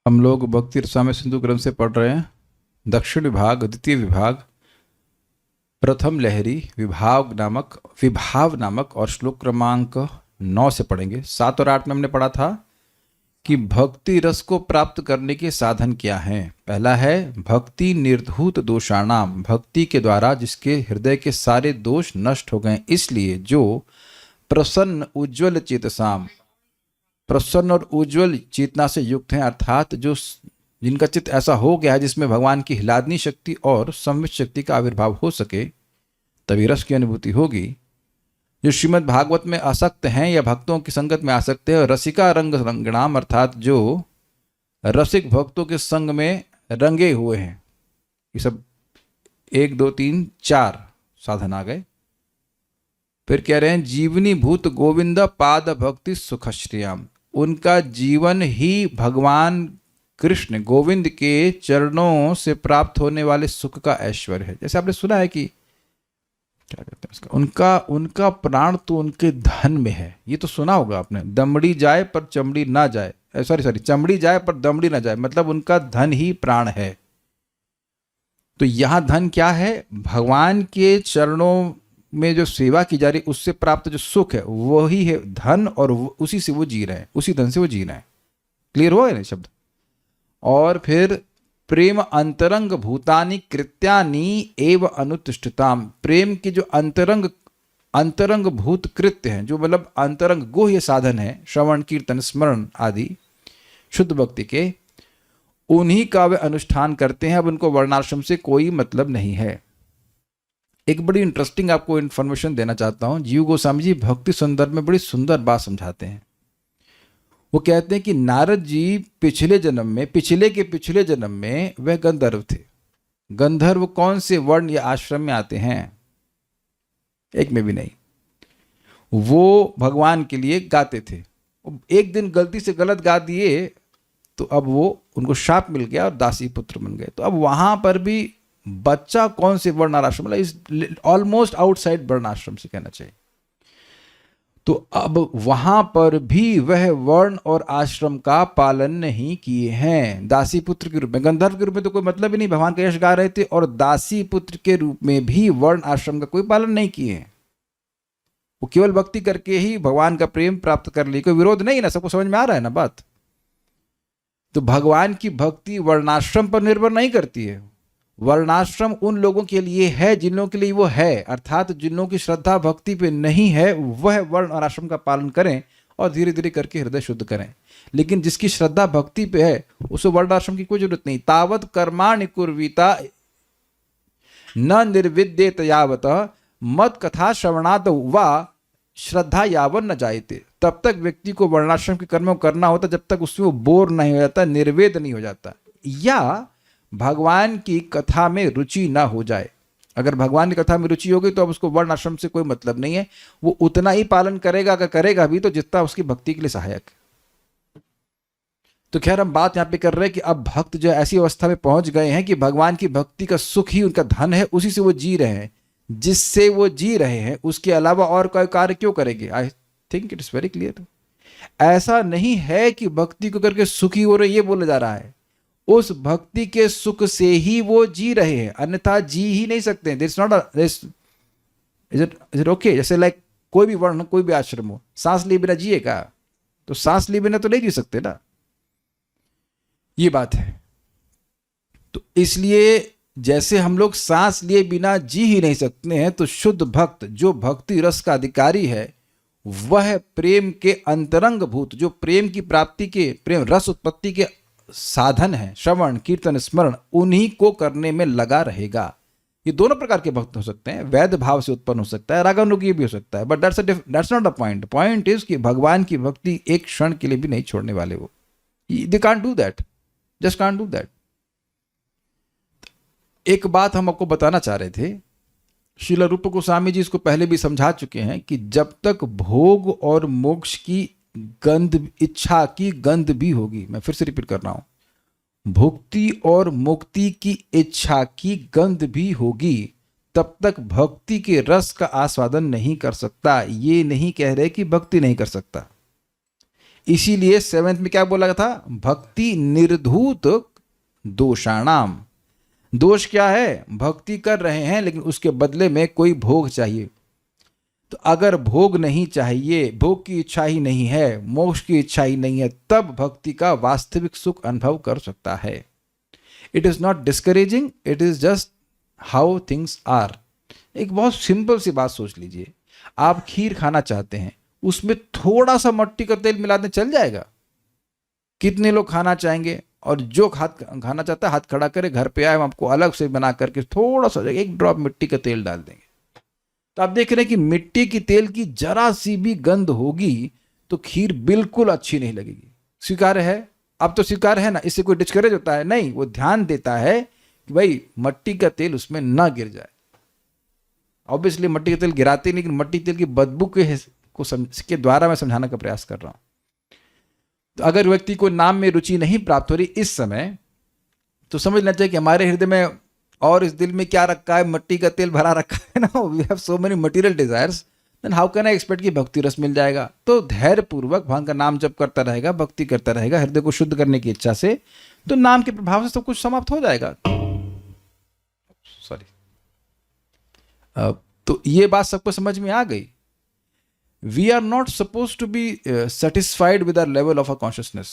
हम लोग भक्ति रसायन सिंधु ग्रंथ से पढ़ रहे हैं। दक्षिण विभाग, द्वितीय विभाग, प्रथम लहरी विभाव नामक और श्लोक क्रमांक 9 से पढ़ेंगे। 7 और 8 में हमने पढ़ा था कि भक्ति रस को प्राप्त करने के साधन क्या हैं। पहला है भक्ति निर्धूत दोषाणाम, भक्ति के द्वारा जिसके हृदय के सारे दोष नष्ट हो गए, इसलिए जो प्रसन्न उज्ज्वल चेतसाम, प्रसन्न और उज्ज्वल चेतना से युक्त हैं, अर्थात जो जिनका चित्त ऐसा हो गया है जिसमें भगवान की हिलादनी शक्ति और संवित शक्ति का आविर्भाव हो सके, तभी रस की अनुभूति होगी। जो श्रीमद् भागवत में आसक्त हैं या भक्तों की संगत में आसक्त है, और रसिका रंग रंगणाम, अर्थात जो रसिक भक्तों के संग में रंगे हुए हैं। ये सब 1 2 3 4 साधन आ गए। फिर कह रहे हैं जीवनी भूत गोविंद पाद भक्ति सुखश्रियाम, उनका जीवन ही भगवान कृष्ण गोविंद के चरणों से प्राप्त होने वाले सुख का ऐश्वर्य है। जैसे आपने सुना है कि क्या कहते हैं उसका, उनका प्राण तो उनके धन में है। ये तो सुना होगा आपने, दमड़ी जाए पर चमड़ी ना जाए, सॉरी चमड़ी जाए पर दमड़ी ना जाए, मतलब उनका धन ही प्राण है। तो यहां धन क्या है? भगवान के चरणों में जो सेवा की जा रही उससे प्राप्त जो सुख है वही है धन, और उसी से वो जी रहे हैं, उसी धन से वो जी रहे हैं। क्लियर हुआ है ना शब्द? और फिर प्रेम अंतरंग भूतानि कृत्यानि एव अनुतिष्ठताम, प्रेम के जो अंतरंग भूत कृत्य हैं, जो मतलब अंतरंग गुह्य साधन है, श्रवण कीर्तन स्मरण आदि शुद्ध भक्ति के, उन्हीं का वे अनुष्ठान करते हैं। अब उनको वर्णाश्रम से कोई मतलब नहीं है। एक बड़ी इंटरेस्टिंग आपको इन्फॉर्मेशन देना चाहता हूं। जीव गोस्वामी जी भक्ति संदर्भ में बड़ी सुंदर बात समझाते हैं। वो कहते हैं कि नारद जी पिछले जन्म में वह गंधर्व थे। गंधर्व कौन से वर्ण या आश्रम में आते हैं? एक में भी नहीं। वो भगवान के लिए गाते थे। एक दिन गलती से गलत गा दिए तो अब वो उनको शाप मिल गया और दासी पुत्र बन गए। तो अब वहां पर भी बच्चा कौन से वर्ण आश्रम, मतलब ऑलमोस्ट आउटसाइड वर्ण आश्रम से कहना चाहिए। तो अब वहां पर भी वह वर्ण और आश्रम का पालन नहीं किए हैं। दासी पुत्र के रूप में, गंधर्व के रूप में तो कोई मतलब ही नहीं, भगवान का यश गा रहे थे, और दासी पुत्र के रूप में भी वर्ण आश्रम का कोई पालन नहीं किए हैं। वो केवल भक्ति करके ही भगवान का प्रेम प्राप्त कर ली। कोई विरोध नहीं ना, सबको समझ में आ रहा है ना बात? तो भगवान की भक्ति वर्णाश्रम पर निर्भर नहीं करती है। वर्णाश्रम उन लोगों के लिए है जिन लोगों के लिए वो है, अर्थात जिन लोगों की श्रद्धा भक्ति पे नहीं है वह वर्ण और आश्रम का पालन करें और धीरे धीरे करके हृदय शुद्ध करें। लेकिन जिसकी श्रद्धा भक्ति पे है उसे वर्ण आश्रम की कोई जरूरत नहीं। तावत कर्माणि कुर्वीता न निर्विद्येत यावत मत कथा श्रवणाद वा श्रद्धा यावन न जायते, तब तक व्यक्ति को वर्णाश्रम के कर्मों करना होता जब तक उसमें वो बोर नहीं हो जाता, निर्वेद नहीं हो जाता, या भगवान की कथा में रुचि ना हो जाए। अगर भगवान की कथा में रुचि होगी तो अब उसको वर्ण आश्रम से कोई मतलब नहीं है। वो उतना ही पालन करेगा, अगर करेगा भी तो जितना उसकी भक्ति के लिए सहायक है। तो खैर हम बात यहां पे कर रहे हैं कि अब भक्त जो ऐसी अवस्था में पहुंच गए हैं कि भगवान की भक्ति का सुख ही उनका धन है, उसी से वो जी रहे हैं। जिससे वो जी रहे हैं उसके अलावा और कोई कार्य क्यों करेंगे? I think it is very clear. ऐसा नहीं है कि भक्ति को करके सुखी हो रहे, ये बोला जा रहा है। उस भक्ति के सुख से ही वो जी रहे हैं, अन्यथा जी ही नहीं सकते। This not is it okay? जैसे लाइक कोई भी वर्ण, कोई भी आश्रम हो, सांस लिए बिना जिएगा? तो सांस लिए बिना तो नहीं जी सकते ना, ये बात है। तो इसलिए जैसे हम लोग सांस लिए बिना जी ही नहीं सकते हैं, तो शुद्ध भक्त जो भक्ति रस का अधिकारी है वह प्रेम के अंतरंग भूत, जो प्रेम की प्राप्ति के, प्रेम रस उत्पत्ति के साधन है, श्रवण कीर्तन स्मरण, उन्हीं को करने में लगा रहेगा। ये दोनों प्रकार के भक्त हो सकते हैं। वैध भाव से उत्पन्न हो सकता है, रागानुगी भी हो सकता है, but that's not a point. Point is कि भगवान की भक्ति एक क्षण के लिए भी नहीं छोड़ने वाले वो। They can't do that, just can't do that. एक बात हम आपको बताना चाह रहे थे, श्रील रूप गोस्वामी जी इसको पहले भी समझा चुके हैं कि जब तक भोग और मोक्ष की गंध, इच्छा की गंध भी होगी, मैं फिर से रिपीट कर रहा हूं, भुक्ति और मुक्ति की इच्छा की गंध भी होगी, तब तक भक्ति के रस का आस्वादन नहीं कर सकता। ये नहीं कह रहे कि भक्ति नहीं कर सकता, इसीलिए 7th में क्या बोला था, भक्ति निर्धूत दोषाणाम। दोष क्या है, भक्ति कर रहे हैं लेकिन उसके बदले में कोई भोग चाहिए। तो अगर भोग नहीं चाहिए, भोग की इच्छा ही नहीं है, मोक्ष की इच्छा ही नहीं है, तब भक्ति का वास्तविक सुख अनुभव कर सकता है। It is not discouraging, it is just how things are. एक बहुत सिंपल सी बात सोच लीजिए, आप खीर खाना चाहते हैं, उसमें थोड़ा सा मट्टी का तेल मिला दें, चल जाएगा? कितने लोग खाना चाहेंगे? और जो खाना चाहता है हाथ खड़ा करे, घर पे आए, हम आपको अलग से बना करके थोड़ा सा एक ड्रॉप मिट्टी का तेल डाल देंगे। तो आप देख रहे हैं कि मिट्टी की तेल की जरा सी भी गंध होगी तो खीर बिल्कुल अच्छी नहीं लगेगी। स्वीकार्य है? अब तो स्वीकार्य है ना, इससे कोई डिस्करेज होता है? नहीं, वो ध्यान देता है कि भाई मट्टी का तेल उसमें ना गिर जाए। ऑब्वियसली मट्टी का तेल गिराते नहीं, लेकिन मट्टी तेल की बदबू के द्वारा मैं समझाने का प्रयास कर रहा हूं। तो अगर व्यक्ति को नाम में रुचि नहीं प्राप्त हो रही इस समय, तो समझ लेना चाहिए कि हमारे हृदय में और इस दिल में क्या रखा है, मट्टी का तेल भरा रखा है ना। We have so many material desires, then how can I expect कि भक्ति रस मिल जाएगा? तो धैर्य पूर्वक भगवान का नाम जप करता रहेगा, भक्ति करता रहेगा हृदय को शुद्ध करने की इच्छा से, तो नाम के प्रभाव से सब कुछ समाप्त हो जाएगा। सॉरी, तो ये बात सबको समझ में आ गई। We are not suppose to be satisfied with our level of a consciousness.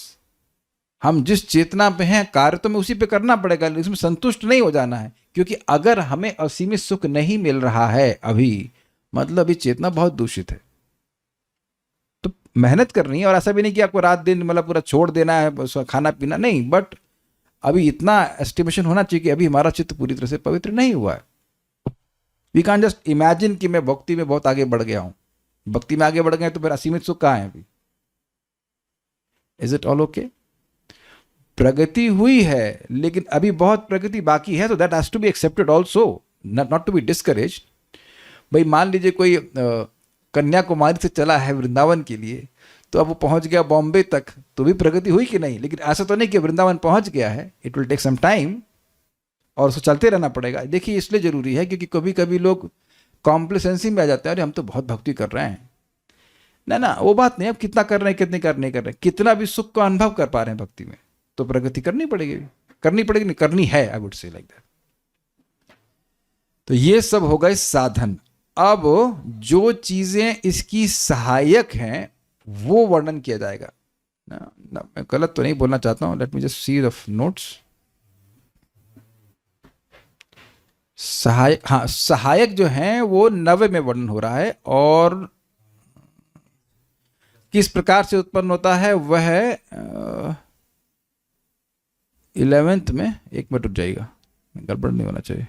हम जिस चेतना पे हैं, कार्य तो हमें उसी पे करना पड़ेगा, इसमें संतुष्ट नहीं हो जाना है। क्योंकि अगर हमें असीमित सुख नहीं मिल रहा है अभी, मतलब ये चेतना बहुत दूषित है। तो मेहनत करनी है, और ऐसा भी नहीं कि आपको रात दिन मतलब पूरा छोड़ देना है खाना पीना, नहीं, बट अभी इतना एस्टिमेशन होना चाहिए कि अभी हमारा चित्त पूरी तरह से पवित्र नहीं हुआ है। वी कैन जस्ट इमेजिन कि मैं भक्ति में बहुत आगे बढ़ गया हूं। भक्ति में आगे बढ़ गए तो फिर असीमित सुख कहां है अभी? Is it all okay? प्रगति हुई है लेकिन अभी बहुत प्रगति बाकी है, तो that has to be accepted also, not to be discouraged. भाई मान लीजिए कोई कन्याकुमारी से चला है वृंदावन के लिए, तो अब वो पहुंच गया बॉम्बे तक, तो भी प्रगति हुई कि नहीं? लेकिन ऐसा तो नहीं कि वृंदावन पहुंच गया है, it will take some time और उसको चलते रहना पड़ेगा। देखिए इसलिए जरूरी है क्योंकि कभी कभी लोग कॉम्प्लेसेंसी में आ जाते हैं, अरे हम तो बहुत भक्ति कर रहे हैं। ना वो बात नहीं, अब कितना कर रहे हैं, कितने कर नहीं कर रहे हैं, कितना भी सुख का अनुभव कर पा रहे हैं भक्ति में, तो प्रगति करनी पड़ेगी नहीं, करनी है, I would say like that. तो ये सब हो गए साधन। अब जो चीजें इसकी सहायक हैं वो वर्णन किया जाएगा ना, मैं गलत तो नहीं बोलना चाहता हूं, let me just see the notes. सहायक, हाँ, सहायक जो हैं वो 9वें में वर्णन हो रहा है, और किस प्रकार से उत्पन्न होता है वह 11th में। एक मिनट रुक जाइएगा, गड़बड़ नहीं होना चाहिए।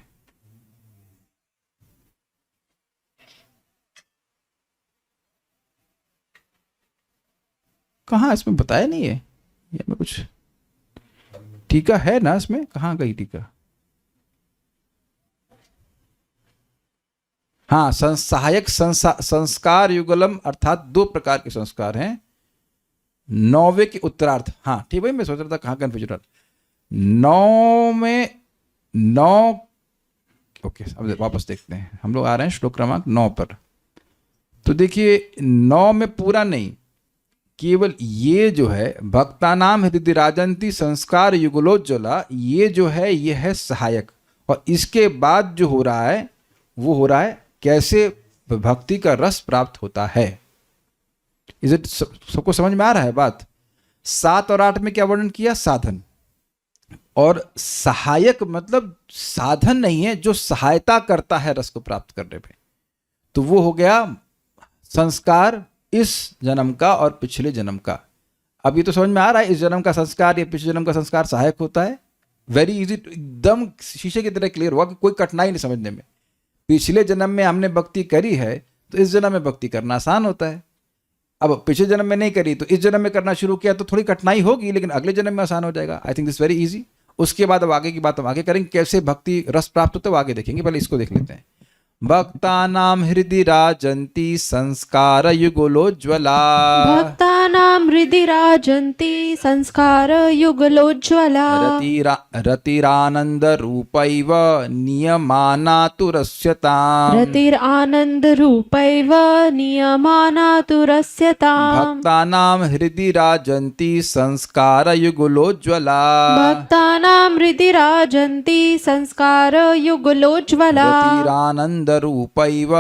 कहाँ इसमें बताया नहीं है, या मैं कुछ टीका है ना इसमें, कहाँ गई टीका? हाँ, सहायक संस्कार युगलम, अर्थात 2 प्रकार के संस्कार हैं 9वें के उत्तरार्थ। हाँ ठीक भाई, मैं सोच रहा था कहाँ कंफ्यूजन। 9 में 9, ओके, अब वापस देखते हैं, हम लोग आ रहे हैं श्लोक क्रमांक 9 पर। तो देखिए 9 में पूरा नहीं, केवल ये जो है भक्तानाम हृदय राजंती संस्कार युगलोज्ज्वला, ये जो है ये है सहायक। और इसके बाद जो हो रहा है वो हो रहा है कैसे भक्ति का रस प्राप्त होता है। इज इट सबको समझ में आ रहा है बात? 7 और 8 में क्या वर्णन किया? साधन। और सहायक मतलब साधन नहीं है, जो सहायता करता है रस को प्राप्त करने में, तो वो हो गया संस्कार इस जन्म का और पिछले जन्म का। अब ये तो समझ में आ रहा है, इस जन्म का संस्कार या पिछले जन्म का संस्कार सहायक होता है। वेरी इजी, एकदम शीशे की तरह क्लियर हुआ कि कोई कठिनाई नहीं समझने में। पिछले जन्म में हमने भक्ति करी है तो इस जन्म में भक्ति करना आसान होता है। अब पिछले जन्म में नहीं करी तो इस जन्म में करना शुरू किया तो थोड़ी कठिनाई होगी, लेकिन अगले जन्म में आसान हो जाएगा। I think this very easy. उसके बाद अब आगे की बात हम आगे करेंगे, कैसे भक्ति रस प्राप्त होता है वो आगे देखेंगे, पहले इसको देख लेते हैं। भक्तानां हृदि राजन्ति संस्कार युगलोज्ज्वला, भक्तानां भक्तानां हृदि राजन्ति संस्कारयुगलोज्ज्वला रतिरानन्दरूपैव नियमानातुरस्यताम् रतिरानन्दरूपैव नियमानातुरस्यताम् भक्तानां हृदि राजन्ति संस्कारयुगलोज्ज्वला भक्तानां हृदि राजन्ति संस्कारयुगलोज्ज्वला रतिरानन्दरूपैव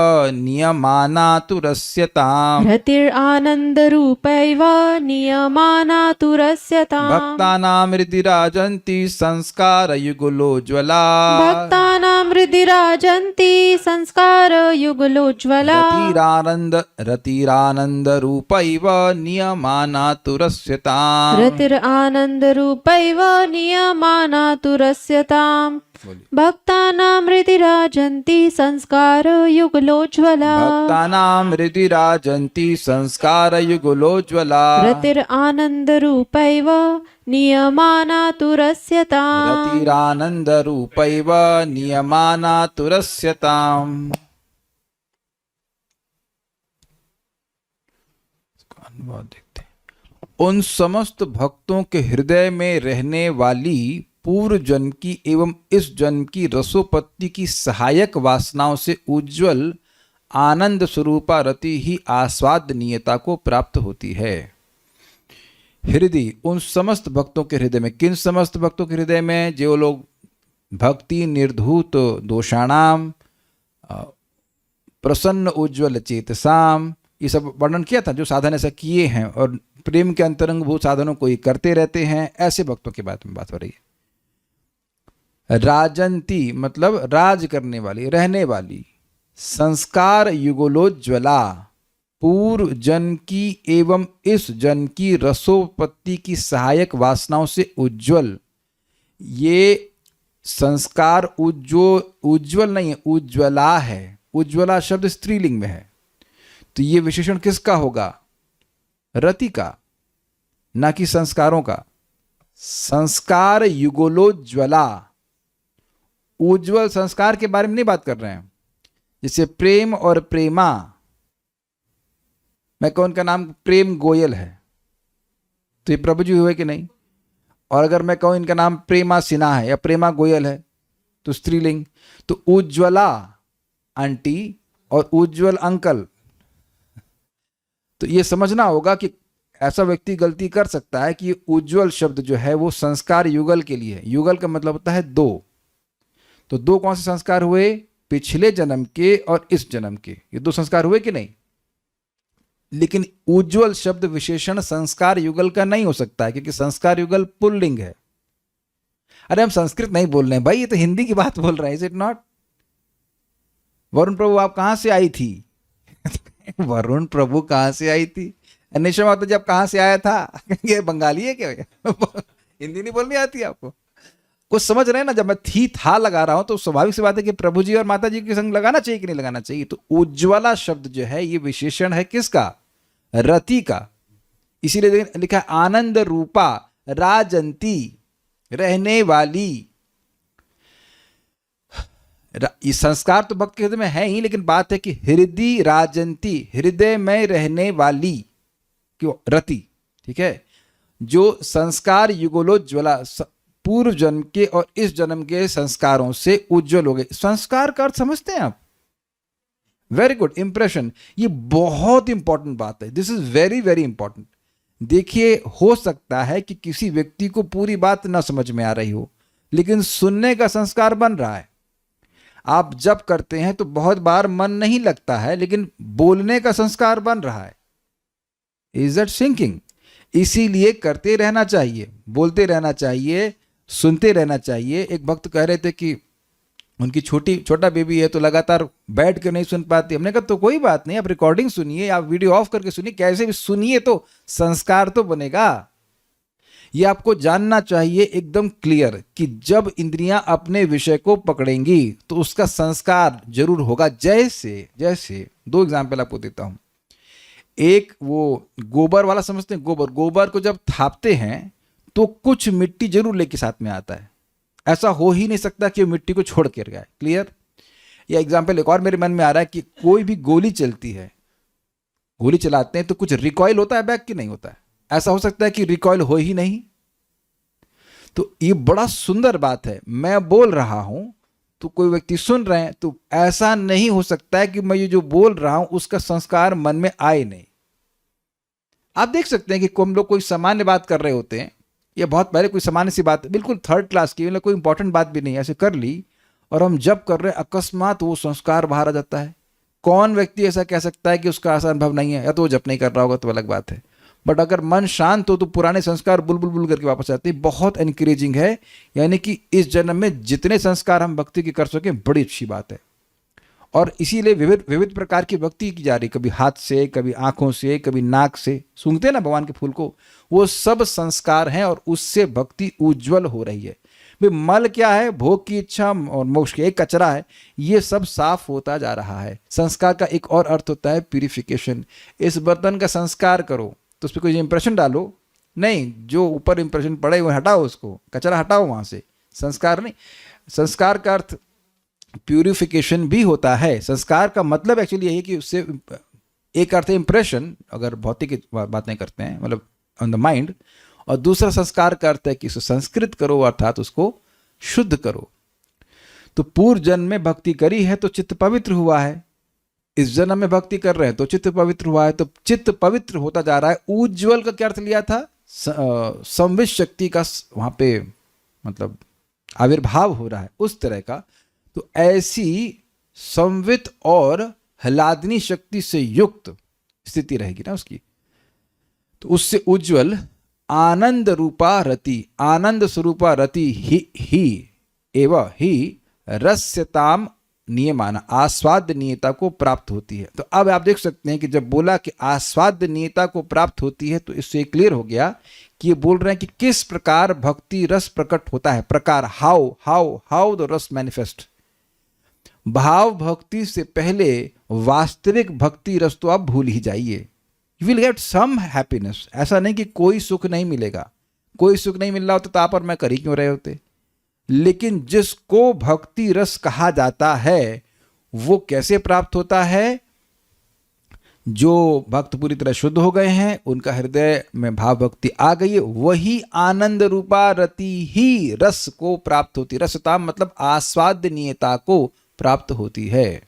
नियमानातुरस्यताम् रतिरानन्दरूपैव नियमानातुरस्यताम् भक्तानां हृदि राजन्ति संस्कारयुगलोज्ज्वला भक्तानां हृदि राजन्ति संस्कारयुगलोज्ज्वला रतिरानन्दरूपैव नियमानातुरस्यताम् रतिरानन्दरूपैव नियमानातुरस्यताम् भक्तानां हृदि राजन्ति संस्कारयुगलोज्ज्वला भक्तानां हृदि राजन्ति संस्कारयुगलोज्ज्वला रतिरानन्दरूपैव नियमानातुरस्यताम् रतिरानन्दरूपैव नियमानातुरस्यताम्। अनुवाद देखते हैं। उन समस्त भक्तों के हृदय में रहने वाली पूर्व जन्म की एवं इस जन्म की रसोपत्ति की सहायक वासनाओं से उज्ज्वल आनंद स्वरूपा रति ही आस्वादनीयता को प्राप्त होती है। हृदय उन समस्त भक्तों के हृदय में, किन समस्त भक्तों के हृदय में? जो लोग भक्ति निर्धूत दोषाणाम प्रसन्न उज्ज्वल चेतसाम, ये सब वर्णन किया था, जो साधन ऐसा किए हैं और प्रेम के अंतरंग भूत साधनों को ही करते रहते हैं, ऐसे भक्तों के बारे में बात हो रही है। राजंती मतलब राज करने वाली, रहने वाली, संस्कार युगलोज्ज्वला पूर्व जन्म की एवं इस जन्म की रसोपत्ति की सहायक वासनाओं से उज्ज्वल। ये संस्कार उज्ज्वल नहीं है, उज्ज्वला है। उज्ज्वला शब्द स्त्रीलिंग में है, तो ये विशेषण किसका होगा? रति का, ना कि संस्कारों का। संस्कार युगलोज्ज्वला, उज्ज्वल संस्कार के बारे में नहीं बात कर रहे हैं। जैसे प्रेम और प्रेमा, मैं कहूं उनका नाम प्रेम गोयल है, तो ये प्रभु जी हुए कि नहीं? और अगर मैं कहूं इनका नाम प्रेमा सिन्हा है या प्रेमा गोयल है, तो स्त्रीलिंग। तो उज्ज्वला आंटी और उज्ज्वल अंकल, तो ये समझना होगा कि ऐसा व्यक्ति गलती कर सकता है कि उज्ज्वल शब्द जो है वो संस्कार युगल के लिए है। युगल का मतलब होता है दो। तो दो कौन से संस्कार हुए? पिछले जन्म के और इस जन्म के, ये दो संस्कार हुए कि नहीं? लेकिन उज्ज्वल शब्द विशेषण संस्कार युगल का नहीं हो सकता है, क्योंकि संस्कार युगल पुल्लिंग है। अरे हम संस्कृत नहीं बोल रहे हैं भाई, ये तो हिंदी की बात बोल रहे हैं, इज इट नॉट? वरुण प्रभु आप कहां से आई थी? वरुण प्रभु कहां से आई थी? निशा माता जी आप कहां से आया था? ये बंगाली है क्या? हिंदी नहीं बोलनी आती आपको? कुछ समझ रहे हैं ना? जब मैं थी था लगा रहा हूं तो स्वाभाविक सी बात है कि प्रभु जी और माता जी के संग लगाना चाहिए कि नहीं लगाना चाहिए। तो उज्ज्वला शब्द जो है ये विशेषण है किसका? रति का। इसीलिए लिखा आनंद रूपा राजंती, रहने वाली। ये संस्कार तो भक्त के हृदय में है ही, लेकिन बात है कि हृदय राजंती, हृदय में रहने वाली क्यों रति, ठीक है, जो संस्कार युगलोज्ज्वला पूर्व जन्म के और इस जन्म के संस्कारों से उज्जवल हो गए। संस्कार का अर्थ समझते हैं आप? Very good, impression. ये बहुत इंपॉर्टेंट बात है। This is very very important. देखिए, हो सकता है कि किसी व्यक्ति को पूरी बात ना समझ में आ रही हो, लेकिन सुनने का संस्कार बन रहा है। आप जब करते हैं तो बहुत बार मन नहीं लगता है, लेकिन बोलने का संस्कार बन रहा है। Is that sinking? इसीलिए करते रहना चाहिए, बोलते रहना चाहिए, सुनते रहना चाहिए। एक भक्त कह रहे थे कि उनकी छोटा बेबी है तो लगातार बैठ कर नहीं सुन पाती। हमने कहा तो कोई बात नहीं, आप रिकॉर्डिंग सुनिए, आप वीडियो ऑफ करके सुनिए, कैसे भी सुनिए तो संस्कार तो बनेगा। ये आपको जानना चाहिए एकदम क्लियर कि जब इंद्रियां अपने विषय को पकड़ेंगी तो उसका संस्कार जरूर होगा। जैसे दो एग्जाम्पल आपको देता हूं। एक वो गोबर वाला समझते हैं, गोबर को जब थापते हैं तो कुछ मिट्टी जरूर लेके साथ में आता है। ऐसा हो ही नहीं सकता कि वो मिट्टी को छोड़ कर गए। क्लियर? या एग्जाम्पल एक और मेरे मन में आ रहा है कि कोई भी गोली चलती है, गोली चलाते हैं तो कुछ रिकॉइल होता है बैक की नहीं होता है? ऐसा हो सकता है कि रिकॉइल हो ही नहीं। तो ये बड़ा सुंदर बात है। मैं बोल रहा हूं तो कोई व्यक्ति सुन रहे हैं, तो ऐसा नहीं हो सकता है कि मैं ये जो बोल रहा हूं उसका संस्कार मन में आए नहीं। आप देख सकते हैं कि हम लोग कोई सामान्य बात कर रहे होते हैं, या बहुत पहले कोई सामान्य सी बात, बिल्कुल थर्ड क्लास की, मतलब कोई इंपॉर्टेंट बात भी नहीं, ऐसे कर ली और हम जब कर रहे हैं अकस्मात वो संस्कार बाहर आ जाता है। कौन व्यक्ति ऐसा कह सकता है कि उसका ऐसा अनुभव नहीं है? या तो वो जप नहीं कर रहा होगा तो अलग बात है, बट अगर मन शांत हो तो पुराने संस्कार बुलबुल बुल करके वापस आते हैं। बहुत एनकरेजिंग है। यानी कि इस जन्म में जितने संस्कार हम भक्ति के कर सकें बड़ी अच्छी बात है। और इसीलिए विविध विविध प्रकार की भक्ति की जा रही, कभी हाथ से, कभी आंखों से, कभी नाक से सूंघते हैं ना भगवान के फूल को, वो सब संस्कार हैं और उससे भक्ति उज्जवल हो रही है। भाई मल क्या है? भोग की इच्छा और मोक्ष की एक कचरा है, ये सब साफ होता जा रहा है। संस्कार का एक और अर्थ होता है प्यूरिफिकेशन। इस बर्तन का संस्कार करो तो उस पर कोई इंप्रेशन डालो नहीं, जो ऊपर इंप्रेशन पड़े वो हटाओ, उसको कचरा हटाओ वहां से, संस्कार नहीं। संस्कार का अर्थ प्यूरिफिकेशन भी होता है। संस्कार का मतलब एक्चुअली यही है कि उससे एक अर्थ है इंप्रेशन, अगर भौतिक की बात नहीं करते हैं, मतलब ऑन द माइंड, और दूसरा संस्कार का अर्थ है कि उसको संस्कृत करो, अर्थात उसको शुद्ध करो। तो पूर्व जन्म में भक्ति करी है तो चित्त पवित्र हुआ है, इस जन्म में भक्ति कर रहे हैं तो चित्त पवित्र हुआ है। तो चित्त पवित्र होता जा रहा है। उज्ज्वल का क्या अर्थ लिया था? संवित शक्ति का वहां पे मतलब आविर्भाव हो रहा है, उस तरह का। तो ऐसी संवित और ह्लादनी शक्ति से युक्त स्थिति रहेगी ना उसकी, तो उससे उज्जवल आनंद रूपा रति, आनंद स्वरूपा रति ही एवं ही रस्यताम नियमाना, आस्वादनीयता को प्राप्त होती है। तो अब आप देख सकते हैं कि जब बोला कि आस्वादनीयता को प्राप्त होती है, तो इससे क्लियर हो गया कि ये बोल रहे हैं कि किस प्रकार भक्ति रस प्रकट होता है। प्रकार, हाउ हाउ हाउ द रस मैनिफेस्ट। भाव भक्ति से पहले वास्तविक भक्ति रस तो आप भूल ही जाइए। You will get some happiness. ऐसा नहीं कि कोई सुख नहीं मिलेगा। कोई सुख नहीं मिल रहा होता तो आप और मैं कर ही क्यों रहे होते। लेकिन जिसको भक्ति रस कहा जाता है वो कैसे प्राप्त होता है? जो भक्त पूरी तरह शुद्ध हो गए हैं, उनका हृदय में भाव भक्ति आ गई है, वही आनंद रूपा रति ही रस को प्राप्त होती है। रसता मतलब आस्वादनीयता को प्राप्त होती है।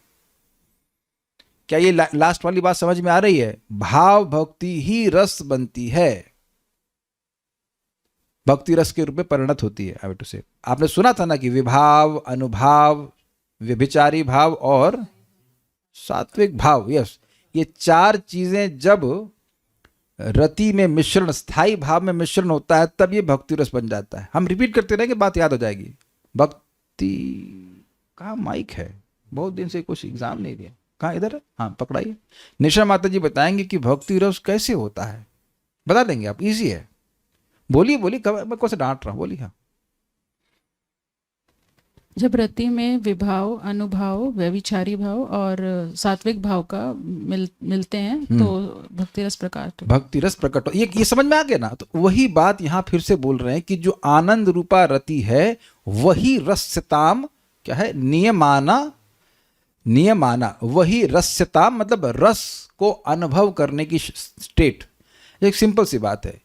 क्या ये लास्ट वाली बात समझ में आ रही है? भाव भक्ति ही रस बनती है, भक्ति रस के रूप में परिणत होती है। आई टू से आपने सुना था ना कि विभाव, अनुभाव, व्यभिचारी भाव और सात्विक भाव, यस, ये चार चीजें जब रति में मिश्रण, स्थायी भाव में मिश्रण होता है, तब ये भक्ति रस बन जाता है। हम रिपीट करते रहेंगे, बात याद हो जाएगी। भक्ति कहाँ माइक है? बहुत दिन से कुछ एग्जाम नहीं दिया। कहाँ? इधर है, हाँ पकड़ाइए। निशा माता जी बताएंगे कि भक्ति रस कैसे होता है, बता देंगे आप, इजी है। बोलिए बोलिए, मैं कौन से डांट रहा हूँ, बोलिए। हाँ, जब रति में विभाव, अनुभाव, व्यभिचारी भाव और सात्विक भाव का मिलते हैं तो भक्ति रस प्रकट, भक्ति रस प्रकट, ये समझ में आ गया ना। तो वही बात यहाँ फिर से बोल रहे हैं कि जो आनंद रूपा रति है वही रस्यताम क्या है? नियमाना, नियमाना, वही रस्यताम मतलब रस को अनुभव करने की स्टेट। एक सिंपल सी बात है